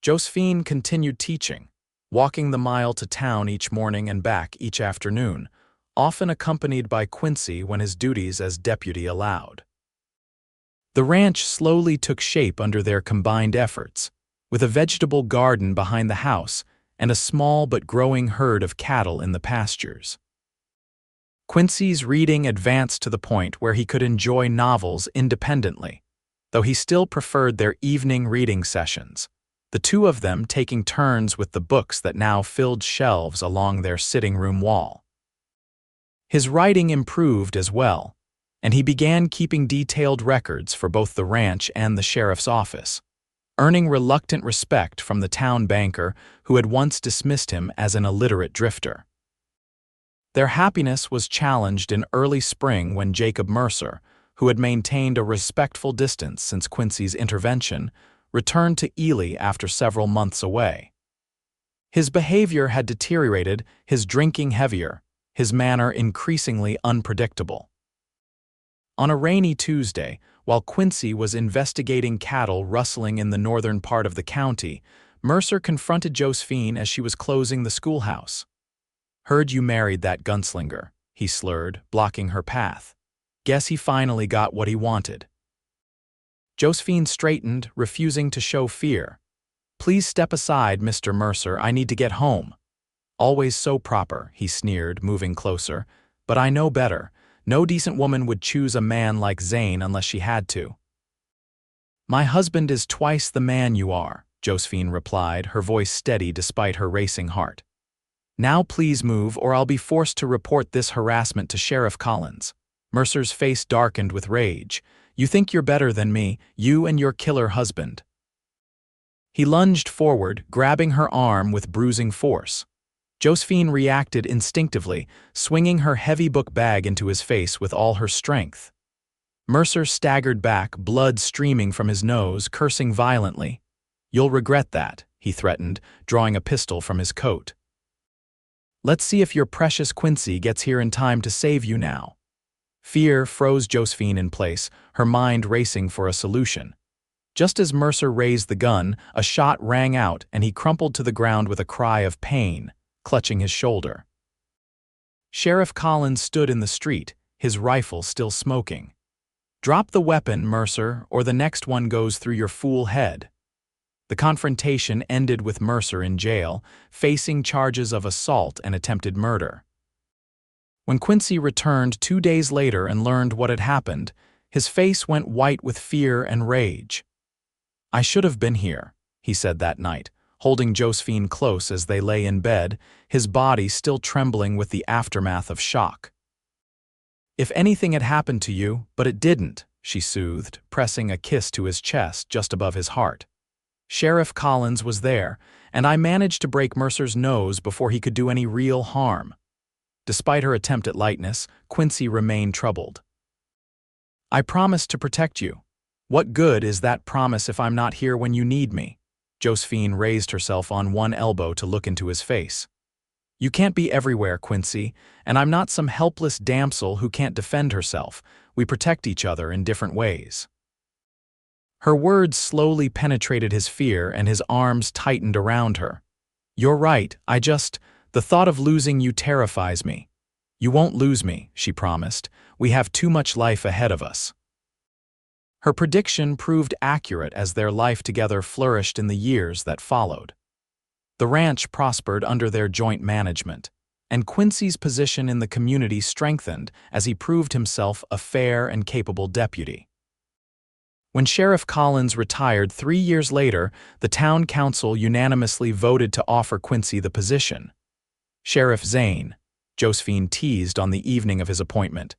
[SPEAKER 1] Josephine continued teaching, walking the mile to town each morning and back each afternoon, often accompanied by Quincy when his duties as deputy allowed. The ranch slowly took shape under their combined efforts, with a vegetable garden behind the house and a small but growing herd of cattle in the pastures. Quincy's reading advanced to the point where he could enjoy novels independently, though he still preferred their evening reading sessions, the two of them taking turns with the books that now filled shelves along their sitting room wall. His writing improved as well, and he began keeping detailed records for both the ranch and the sheriff's office, earning reluctant respect from the town banker who had once dismissed him as an illiterate drifter. Their happiness was challenged in early spring when Jacob Mercer, who had maintained a respectful distance since Quincy's intervention, returned to Ely after several months away. His behavior had deteriorated, his drinking heavier, his manner increasingly unpredictable. On a rainy Tuesday, while Quincy was investigating cattle rustling in the northern part of the county, Mercer confronted Josephine as she was closing the schoolhouse. "Heard you married that gunslinger," he slurred, blocking her path. "Guess he finally got what he wanted." Josephine straightened, refusing to show fear. "Please step aside, Mr. Mercer, I need to get home." "Always so proper," he sneered, moving closer. "But I know better. No decent woman would choose a man like Zane unless she had to." "My husband is twice the man you are," Josephine replied, her voice steady despite her racing heart. "Now please move, or I'll be forced to report this harassment to Sheriff Collins." Mercer's face darkened with rage. "You think you're better than me, you and your killer husband." He lunged forward, grabbing her arm with bruising force. Josephine reacted instinctively, swinging her heavy book bag into his face with all her strength. Mercer staggered back, blood streaming from his nose, cursing violently. "You'll regret that," he threatened, drawing a pistol from his coat. "Let's see if your precious Quincy gets here in time to save you now." Fear froze Josephine in place, her mind racing for a solution. Just as Mercer raised the gun, a shot rang out and he crumpled to the ground with a cry of pain, clutching his shoulder. Sheriff Collins stood in the street, his rifle still smoking. "Drop the weapon, Mercer, or the next one goes through your fool head." The confrontation ended with Mercer in jail, facing charges of assault and attempted murder. When Quincy returned 2 days later and learned what had happened, his face went white with fear and rage. "I should have been here," he said that night, holding Josephine close as they lay in bed, his body still trembling with the aftermath of shock. "If anything had happened to you, but it didn't," she soothed, pressing a kiss to his chest just above his heart. "Sheriff Collins was there, and I managed to break Mercer's nose before he could do any real harm." Despite her attempt at lightness, Quincy remained troubled. "I promised to protect you. What good is that promise if I'm not here when you need me?" Josephine raised herself on one elbow to look into his face. "You can't be everywhere, Quincy, and I'm not some helpless damsel who can't defend herself. We protect each other in different ways." Her words slowly penetrated his fear and his arms tightened around her. "You're right, the thought of losing you terrifies me." "You won't lose me," she promised. "We have too much life ahead of us." Her prediction proved accurate as their life together flourished in the years that followed. The ranch prospered under their joint management, and Quincy's position in the community strengthened as he proved himself a fair and capable deputy. When Sheriff Collins retired 3 years later, the town council unanimously voted to offer Quincy the position. "Sheriff Zane," Josephine teased on the evening of his appointment,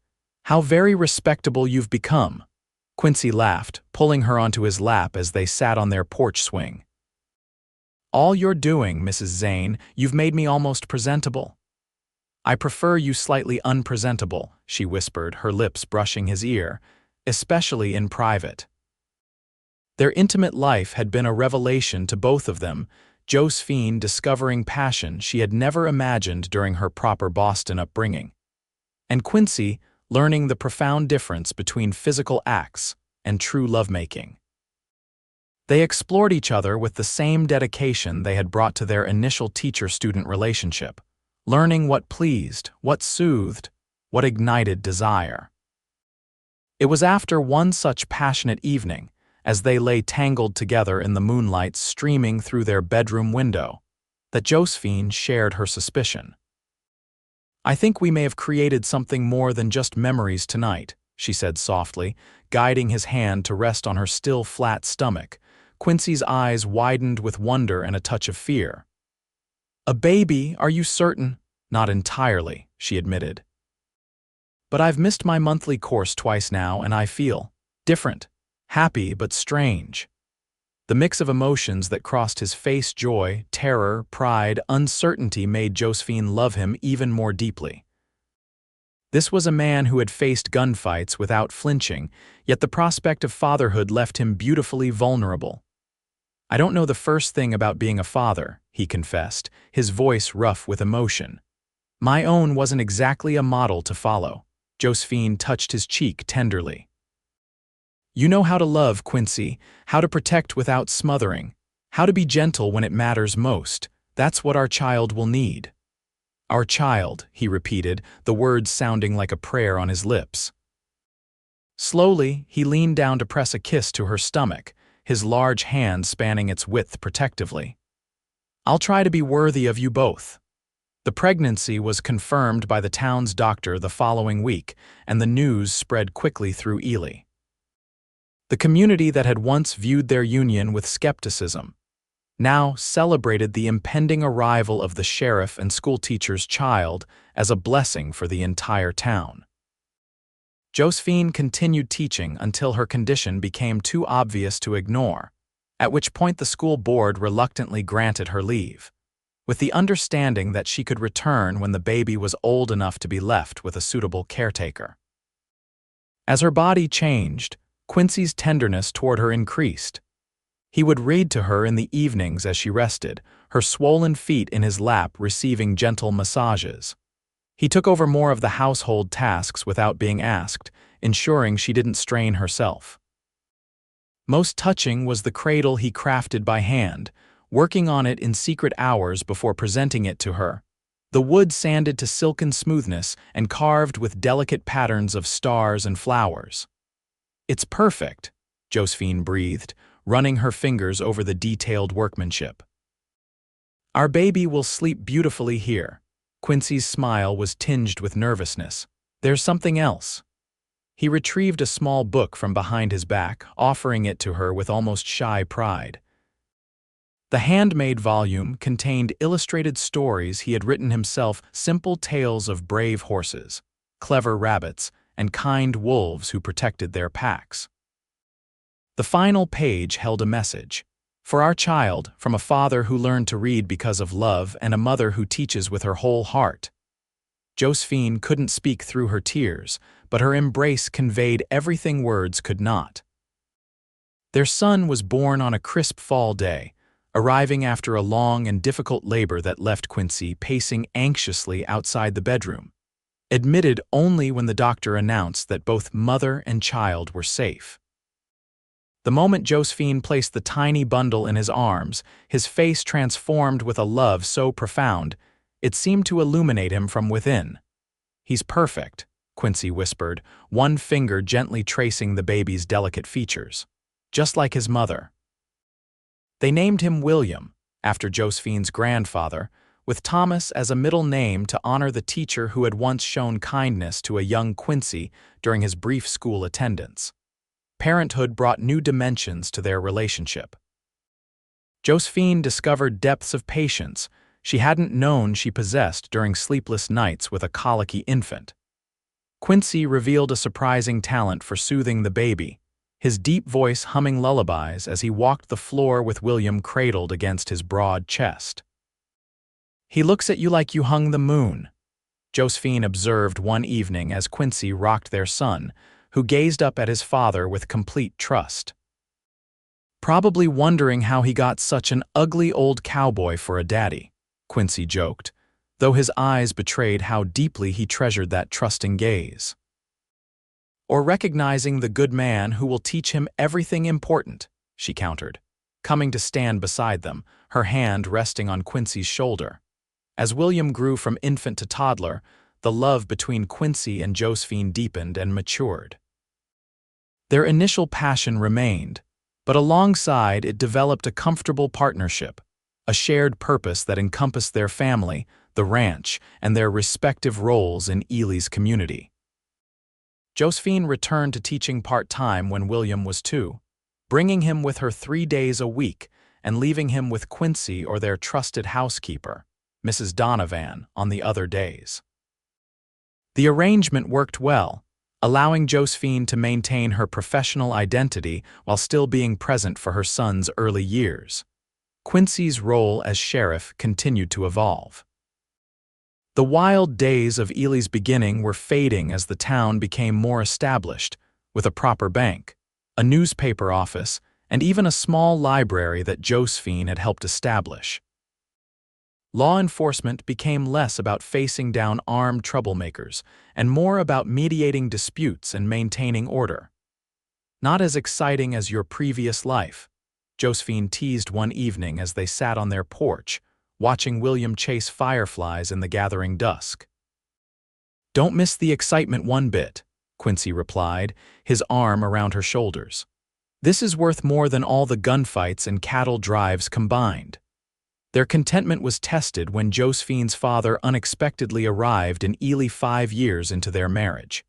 [SPEAKER 1] "how very respectable you've become." Quincy laughed, pulling her onto his lap as they sat on their porch swing. "All you're doing, Mrs. Zane, you've made me almost presentable." "I prefer you slightly unpresentable," she whispered, her lips brushing his ear, "especially in private." Their intimate life had been a revelation to both of them, Josephine discovering passion she had never imagined during her proper Boston upbringing, and Quincy learning the profound difference between physical acts and true lovemaking. They explored each other with the same dedication they had brought to their initial teacher-student relationship, learning what pleased, what soothed, what ignited desire. It was after one such passionate evening, as they lay tangled together in the moonlight streaming through their bedroom window, that Josephine shared her suspicion. "I think we may have created something more than just memories tonight," she said softly, guiding his hand to rest on her still flat stomach. Quincy's eyes widened with wonder and a touch of fear. "A baby, are you certain?" "Not entirely," she admitted. "But I've missed my monthly course twice now, and I feel different, happy but strange." The mix of emotions that crossed his face, joy, terror, pride, uncertainty, made Josephine love him even more deeply. This was a man who had faced gunfights without flinching, yet the prospect of fatherhood left him beautifully vulnerable. "I don't know the first thing about being a father," he confessed, his voice rough with emotion. "My own wasn't exactly a model to follow." Josephine touched his cheek tenderly. "You know how to love, Quincy, how to protect without smothering, how to be gentle when it matters most. That's what our child will need." "Our child," he repeated, the words sounding like a prayer on his lips. Slowly, he leaned down to press a kiss to her stomach, his large hand spanning its width protectively. "I'll try to be worthy of you both." The pregnancy was confirmed by the town's doctor the following week, and the news spread quickly through Ely. The community that had once viewed their union with skepticism now celebrated the impending arrival of the sheriff and schoolteacher's child as a blessing for the entire town. Josephine continued teaching until her condition became too obvious to ignore, at which point the school board reluctantly granted her leave, with the understanding that she could return when the baby was old enough to be left with a suitable caretaker. As her body changed, Quincy's tenderness toward her increased. He would read to her in the evenings as she rested, her swollen feet in his lap receiving gentle massages. He took over more of the household tasks without being asked, ensuring she didn't strain herself. Most touching was the cradle he crafted by hand, working on it in secret hours before presenting it to her. The wood sanded to silken smoothness and carved with delicate patterns of stars and flowers. "It's perfect," Josephine breathed, running her fingers over the detailed workmanship. "Our baby will sleep beautifully here." Quincy's smile was tinged with nervousness. "There's something else." He retrieved a small book from behind his back, offering it to her with almost shy pride. The handmade volume contained illustrated stories he had written himself, simple tales of brave horses, clever rabbits, and kind wolves who protected their packs. The final page held a message. "For our child, from a father who learned to read because of love and a mother who teaches with her whole heart." Josephine couldn't speak through her tears, but her embrace conveyed everything words could not. Their son was born on a crisp fall day, arriving after a long and difficult labor that left Quincy pacing anxiously outside the bedroom, admitted only when the doctor announced that both mother and child were safe. The moment Josephine placed the tiny bundle in his arms, his face transformed with a love so profound, it seemed to illuminate him from within. "He's perfect," Quincy whispered, one finger gently tracing the baby's delicate features. "Just like his mother." They named him William, after Josephine's grandfather, with Thomas as a middle name to honor the teacher who had once shown kindness to a young Quincy during his brief school attendance. Parenthood brought new dimensions to their relationship. Josephine discovered depths of patience she hadn't known she possessed during sleepless nights with a colicky infant. Quincy revealed a surprising talent for soothing the baby, his deep voice humming lullabies as he walked the floor with William cradled against his broad chest. "He looks at you like you hung the moon," Josephine observed one evening as Quincy rocked their son, who gazed up at his father with complete trust. "Probably wondering how he got such an ugly old cowboy for a daddy," Quincy joked, though his eyes betrayed how deeply he treasured that trusting gaze. "Or recognizing the good man who will teach him everything important," she countered, coming to stand beside them, her hand resting on Quincy's shoulder. As William grew from infant to toddler, the love between Quincy and Josephine deepened and matured. Their initial passion remained, but alongside it developed a comfortable partnership, a shared purpose that encompassed their family, the ranch, and their respective roles in Ely's community. Josephine returned to teaching part-time when William was 2, bringing him with her 3 days a week and leaving him with Quincy or their trusted housekeeper, Mrs. Donovan, on the other days. The arrangement worked well, allowing Josephine to maintain her professional identity while still being present for her son's early years. Quincy's role as sheriff continued to evolve. The wild days of Ely's beginning were fading as the town became more established, with a proper bank, a newspaper office, and even a small library that Josephine had helped establish. Law enforcement became less about facing down armed troublemakers and more about mediating disputes and maintaining order. "Not as exciting as your previous life," Josephine teased one evening as they sat on their porch, watching William chase fireflies in the gathering dusk. "Don't miss the excitement one bit," Quincy replied, his arm around her shoulders. "This is worth more than all the gunfights and cattle drives combined." Their contentment was tested when Josephine's father unexpectedly arrived in Ely 5 years into their marriage.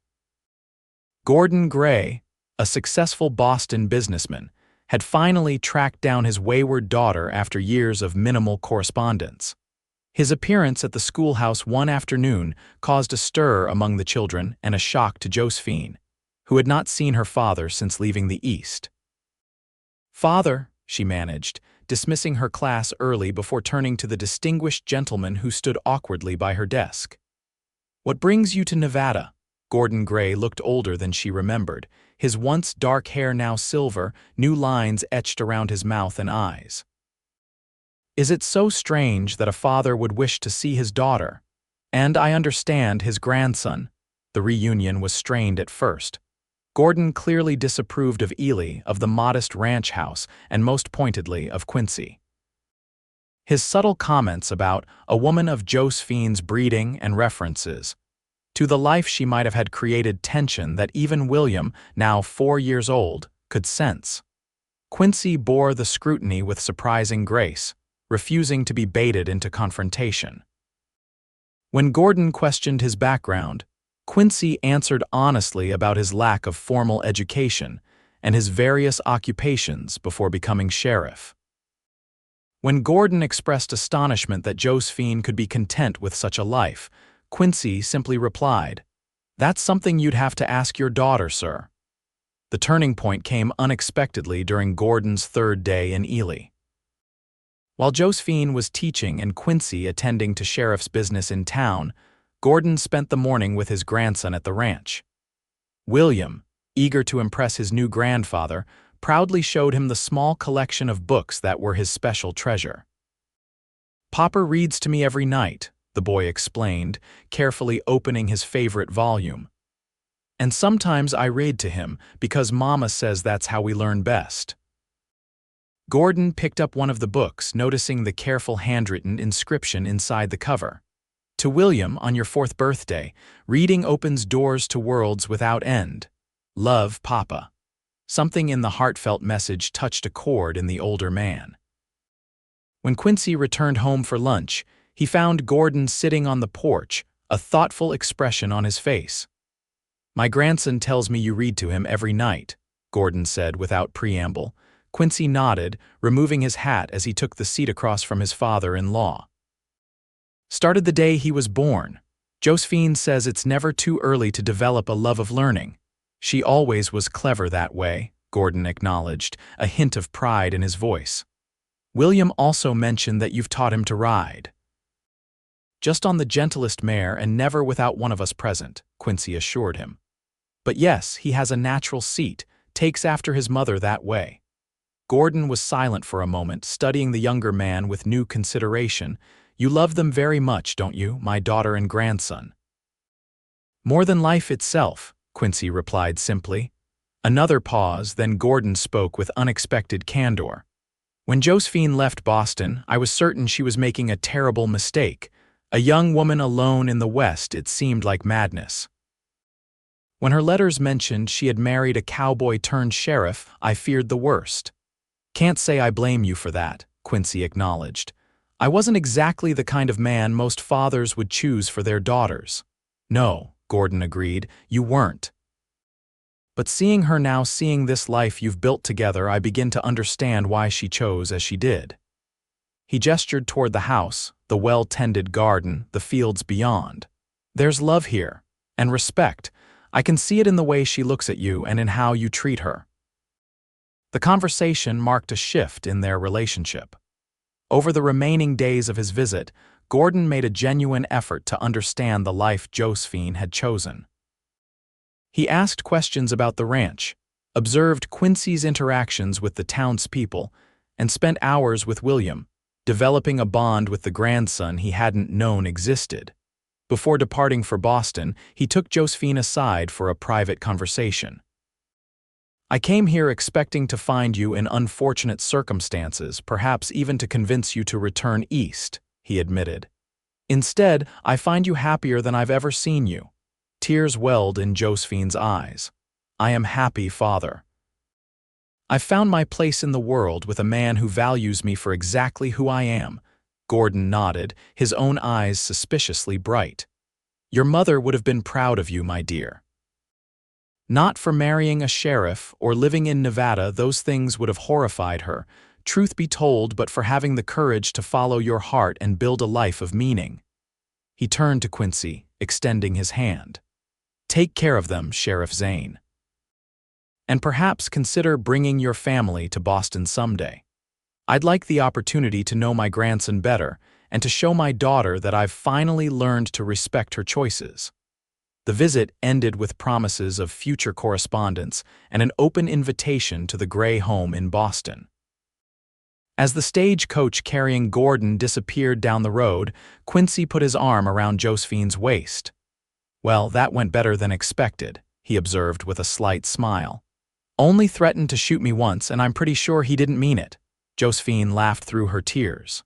[SPEAKER 1] Gordon Gray, a successful Boston businessman, had finally tracked down his wayward daughter after years of minimal correspondence. His appearance at the schoolhouse one afternoon caused a stir among the children and a shock to Josephine, who had not seen her father since leaving the East. "Father," she managed, dismissing her class early before turning to the distinguished gentleman who stood awkwardly by her desk. "What brings you to Nevada?" Gordon Gray looked older than she remembered, his once dark hair now silver, new lines etched around his mouth and eyes. "Is it so strange that a father would wish to see his daughter? And I understand his grandson." The reunion was strained at first. Gordon clearly disapproved of Ely, of the modest ranch house, and most pointedly of Quincy. His subtle comments about a woman of Josephine's breeding and references to the life she might have had created tension that even William, now 4 years old, could sense. Quincy bore the scrutiny with surprising grace, refusing to be baited into confrontation. When Gordon questioned his background, Quincy answered honestly about his lack of formal education and his various occupations before becoming sheriff. When Gordon expressed astonishment that Josephine could be content with such a life, Quincy simply replied, "That's something you'd have to ask your daughter, sir." The turning point came unexpectedly during Gordon's 3rd day in Ely. While Josephine was teaching and Quincy attending to sheriff's business in town, Gordon spent the morning with his grandson at the ranch. William, eager to impress his new grandfather, proudly showed him the small collection of books that were his special treasure. "Papa reads to me every night," the boy explained, carefully opening his favorite volume. "And sometimes I read to him because Mama says that's how we learn best." Gordon picked up one of the books, noticing the careful handwritten inscription inside the cover. "To William, on your 4th birthday, reading opens doors to worlds without end. Love, Papa." Something in the heartfelt message touched a chord in the older man. When Quincy returned home for lunch, he found Gordon sitting on the porch, a thoughtful expression on his face. "My grandson tells me you read to him every night," Gordon said without preamble. Quincy nodded, removing his hat as he took the seat across from his father-in-law. "Started the day he was born. Josephine says it's never too early to develop a love of learning. She always was clever that way," Gordon acknowledged, a hint of pride in his voice. "William also mentioned that you've taught him to ride." "Just on the gentlest mare and never without one of us present," Quincy assured him. "But yes, he has a natural seat, takes after his mother that way." Gordon was silent for a moment, studying the younger man with new consideration. "You love them very much, don't you, my daughter and grandson?" "More than life itself," Quincy replied simply. Another pause, then Gordon spoke with unexpected candor. "When Josephine left Boston, I was certain she was making a terrible mistake. A young woman alone in the West, it seemed like madness." When her letters mentioned she had married a cowboy turned sheriff, I feared the worst. Can't say I blame you for that, Quincy acknowledged. I wasn't exactly the kind of man most fathers would choose for their daughters. No, Gordon agreed, you weren't. But seeing her now, seeing this life you've built together, I begin to understand why she chose as she did. He gestured toward the house, the well-tended garden, the fields beyond. There's love here, and respect. I can see it in the way she looks at you and in how you treat her. The conversation marked a shift in their relationship. Over the remaining days of his visit, Gordon made a genuine effort to understand the life Josephine had chosen. He asked questions about the ranch, observed Quincy's interactions with the townspeople, and spent hours with William, developing a bond with the grandson he hadn't known existed. Before departing for Boston, he took Josephine aside for a private conversation. I came here expecting to find you in unfortunate circumstances, perhaps even to convince you to return east, he admitted. Instead, I find you happier than I've ever seen you. Tears welled in Josephine's eyes. I am happy, Father. I've found my place in the world with a man who values me for exactly who I am. Gordon nodded, his own eyes suspiciously bright. Your mother would have been proud of you, my dear. Not for marrying a sheriff or living in Nevada, those things would have horrified her, truth be told, but for having the courage to follow your heart and build a life of meaning. He turned to Quincy, extending his hand. Take care of them, Sheriff Zane. And perhaps consider bringing your family to Boston someday. I'd like the opportunity to know my grandson better and to show my daughter that I've finally learned to respect her choices. The visit ended with promises of future correspondence and an open invitation to the Gray home in Boston. As the stagecoach carrying Gordon disappeared down the road, Quincy put his arm around Josephine's waist. Well, that went better than expected, he observed with a slight smile. Only threatened to shoot me once, and I'm pretty sure he didn't mean it. Josephine laughed through her tears.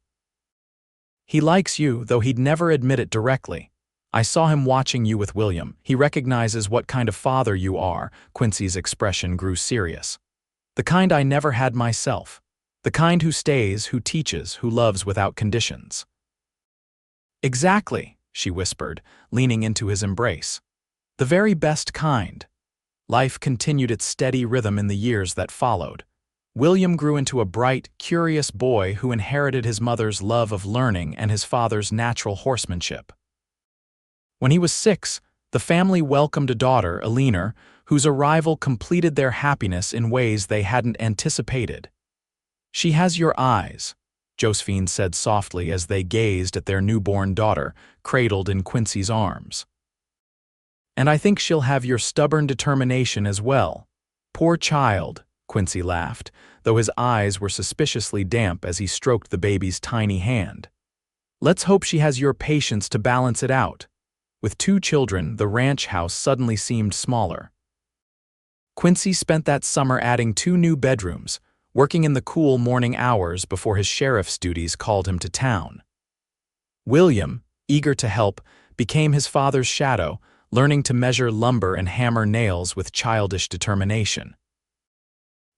[SPEAKER 1] He likes you, though he'd never admit it directly. I saw him watching you with William. He recognizes what kind of father you are. Quincy's expression grew serious. The kind I never had myself. The kind who stays, who teaches, who loves without conditions. Exactly, she whispered, leaning into his embrace. The very best kind. Life continued its steady rhythm in the years that followed. William grew into a bright, curious boy who inherited his mother's love of learning and his father's natural horsemanship. When he was 6, the family welcomed a daughter, Eleanor, whose arrival completed their happiness in ways they hadn't anticipated. She has your eyes, Josephine said softly as they gazed at their newborn daughter, cradled in Quincy's arms. And I think she'll have your stubborn determination as well. Poor child, Quincy laughed, though his eyes were suspiciously damp as he stroked the baby's tiny hand. Let's hope she has your patience to balance it out. With 2 children, the ranch house suddenly seemed smaller. Quincy spent that summer adding 2 new bedrooms, working in the cool morning hours before his sheriff's duties called him to town. William, eager to help, became his father's shadow, learning to measure lumber and hammer nails with childish determination.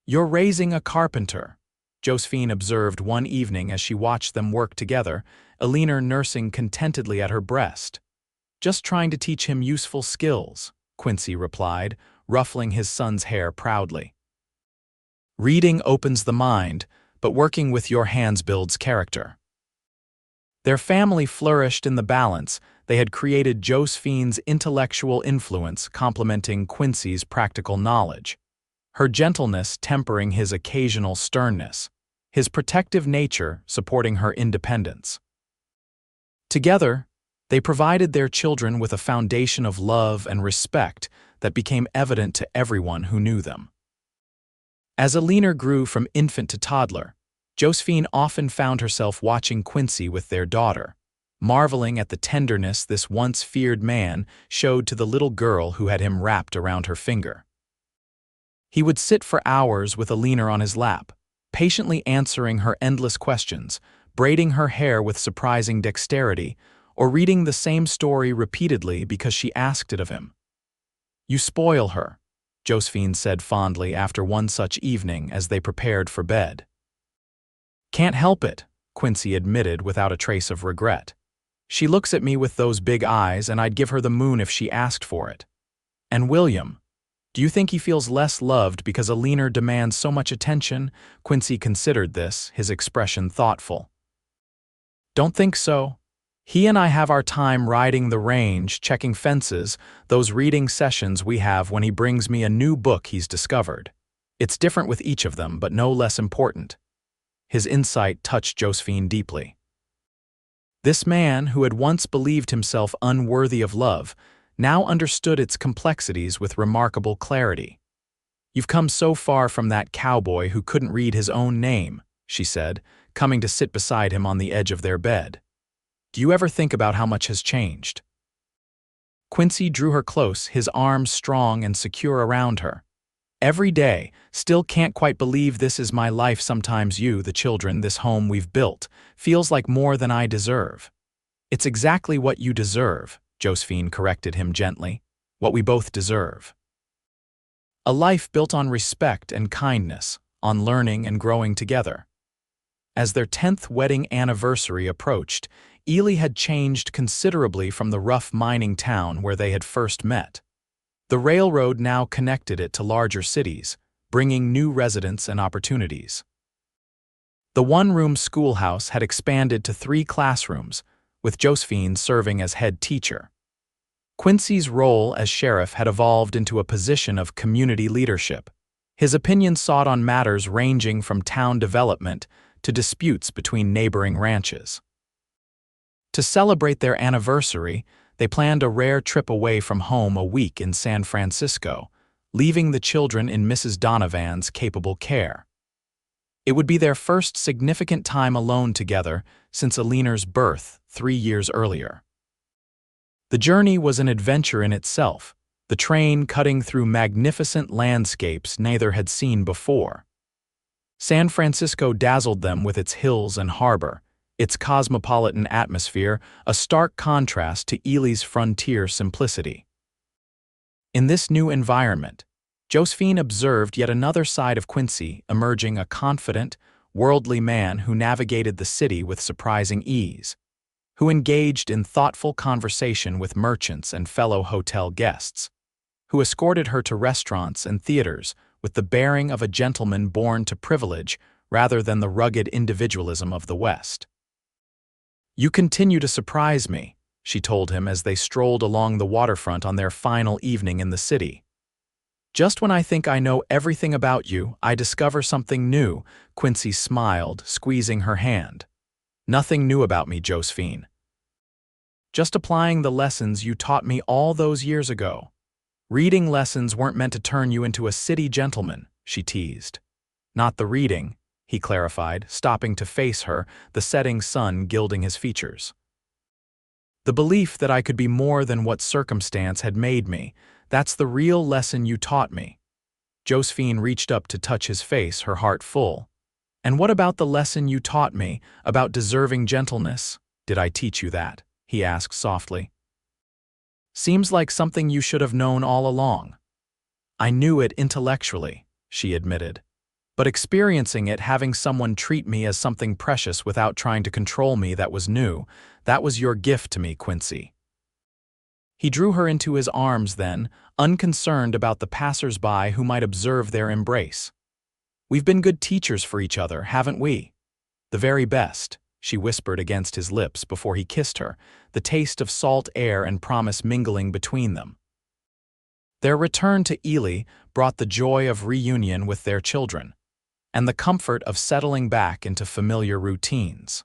[SPEAKER 1] You're raising a carpenter, Josephine observed one evening as she watched them work together, Eleanor nursing contentedly at her breast. Just trying to teach him useful skills, Quincy replied, ruffling his son's hair proudly. Reading opens the mind, but working with your hands builds character. Their family flourished in the balance. They had created Josephine's intellectual influence complementing Quincy's practical knowledge, her gentleness tempering his occasional sternness, his protective nature supporting her independence. Together, they provided their children with a foundation of love and respect that became evident to everyone who knew them. As Eleanor grew from infant to toddler, Josephine often found herself watching Quincy with their daughter, marveling at the tenderness this once feared man showed to the little girl who had him wrapped around her finger. He would sit for hours with Eleanor on his lap, patiently answering her endless questions, braiding her hair with surprising dexterity, or reading the same story repeatedly because she asked it of him. You spoil her, Josephine said fondly after one such evening as they prepared for bed. Can't help it, Quincy admitted without a trace of regret. She looks at me with those big eyes, and I'd give her the moon if she asked for it. And William, do you think he feels less loved because a leaner demands so much attention? Quincy considered this, his expression thoughtful. Don't think so. He and I have our time riding the range, checking fences, those reading sessions we have when he brings me a new book he's discovered. It's different with each of them, but no less important. His insight touched Josephine deeply. This man, who had once believed himself unworthy of love, now understood its complexities with remarkable clarity. You've come so far from that cowboy who couldn't read his own name, she said, coming to sit beside him on the edge of their bed. Do you ever think about how much has changed? Quincy drew her close, his arms strong and secure around her. Every day, still can't quite believe this is my life. Sometimes you, the children, this home we've built, feels like more than I deserve. It's exactly what you deserve, Josephine corrected him gently. What we both deserve. A life built on respect and kindness, on learning and growing together. As their 10th wedding anniversary approached, Ely had changed considerably from the rough mining town where they had first met. The railroad now connected it to larger cities, bringing new residents and opportunities. The one-room schoolhouse had expanded to 3 classrooms, with Josephine serving as head teacher. Quincy's role as sheriff had evolved into a position of community leadership, his opinion sought on matters ranging from town development to disputes between neighboring ranches. To celebrate their anniversary, they planned a rare trip away from home a week in San Francisco, leaving the children in Mrs. Donovan's capable care. It would be their first significant time alone together since Alina's birth 3 years earlier. The journey was an adventure in itself, the train cutting through magnificent landscapes neither had seen before. San Francisco dazzled them with its hills and harbor, its cosmopolitan atmosphere, a stark contrast to Ely's frontier simplicity. In this new environment, Josephine observed yet another side of Quincy, emerging a confident, worldly man who navigated the city with surprising ease, who engaged in thoughtful conversation with merchants and fellow hotel guests, who escorted her to restaurants and theaters with the bearing of a gentleman born to privilege rather than the rugged individualism of the West. You continue to surprise me, she told him as they strolled along the waterfront on their final evening in the city. Just when I think I know everything about you, I discover something new, Quincy smiled, squeezing her hand. Nothing new about me, Josephine. Just applying the lessons you taught me all those years ago. Reading lessons weren't meant to turn you into a city gentleman, she teased. Not the reading, he clarified, stopping to face her, the setting sun gilding his features. The belief that I could be more than what circumstance had made me, that's the real lesson you taught me. Josephine reached up to touch his face, her heart full. And what about the lesson you taught me, about deserving gentleness? Did I teach you that? He asked softly. Seems like something you should have known all along. I knew it intellectually, she admitted. But experiencing it, having someone treat me as something precious without trying to control me, that was new. That was your gift to me, Quincy. He drew her into his arms then, unconcerned about the passers-by who might observe their embrace. We've been good teachers for each other, haven't we? The very best, she whispered against his lips before he kissed her, the taste of salt air and promise mingling between them. Their return to Ely brought the joy of reunion with their children, and the comfort of settling back into familiar routines.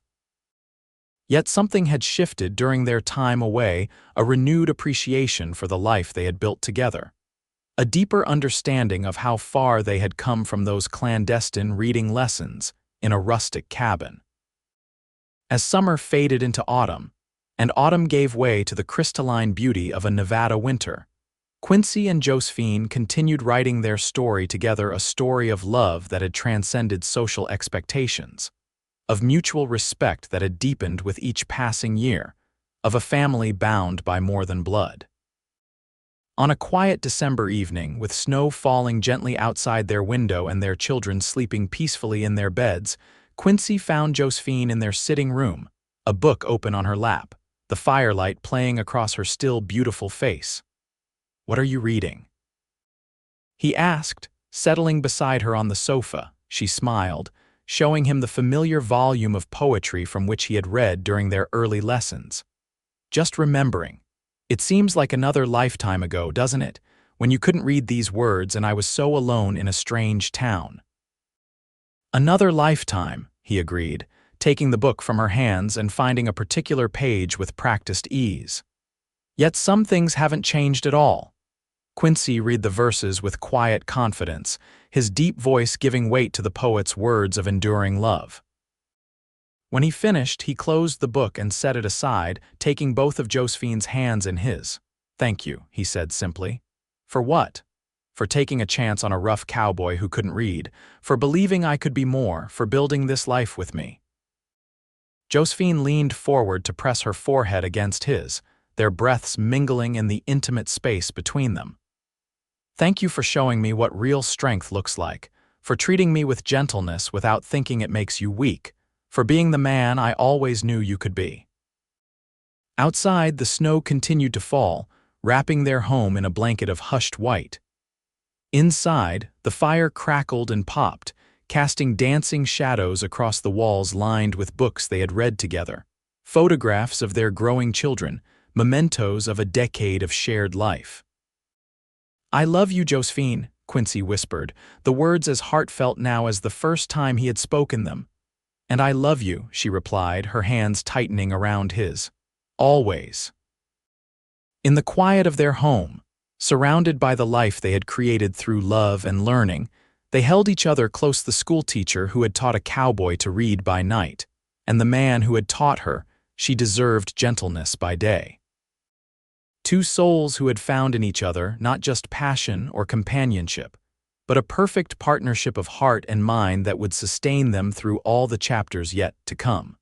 [SPEAKER 1] Yet something had shifted during their time away, a renewed appreciation for the life they had built together, a deeper understanding of how far they had come from those clandestine reading lessons in a rustic cabin. As summer faded into autumn, and autumn gave way to the crystalline beauty of a Nevada winter, Quincy and Josephine continued writing their story together, a story of love that had transcended social expectations, of mutual respect that had deepened with each passing year, of a family bound by more than blood. On a quiet December evening, with snow falling gently outside their window and their children sleeping peacefully in their beds, Quincy found Josephine in their sitting room, a book open on her lap, the firelight playing across her still beautiful face. "What are you reading?" he asked, settling beside her on the sofa. She smiled, showing him the familiar volume of poetry from which he had read during their early lessons. "Just remembering. It seems like another lifetime ago, doesn't it, when you couldn't read these words and I was so alone in a strange town." "Another lifetime," he agreed, taking the book from her hands and finding a particular page with practiced ease. "Yet some things haven't changed at all." Quincy read the verses with quiet confidence, his deep voice giving weight to the poet's words of enduring love. When he finished, he closed the book and set it aside, taking both of Josephine's hands in his. "Thank you," he said simply. "For what?" "For taking a chance on a rough cowboy who couldn't read, for believing I could be more, for building this life with me." Josephine leaned forward to press her forehead against his, their breaths mingling in the intimate space between them. "Thank you for showing me what real strength looks like, for treating me with gentleness without thinking it makes you weak, for being the man I always knew you could be." Outside, the snow continued to fall, wrapping their home in a blanket of hushed white. Inside, the fire crackled and popped, casting dancing shadows across the walls lined with books they had read together, photographs of their growing children, mementos of a decade of shared life. "I love you, Josephine," Quincy whispered, the words as heartfelt now as the first time he had spoken them. "And I love you," she replied, her hands tightening around his. "Always." In the quiet of their home, surrounded by the life they had created through love and learning, they held each other close, the schoolteacher who had taught a cowboy to read by night, and the man who had taught her she deserved gentleness by day. Two souls who had found in each other not just passion or companionship, but a perfect partnership of heart and mind that would sustain them through all the chapters yet to come.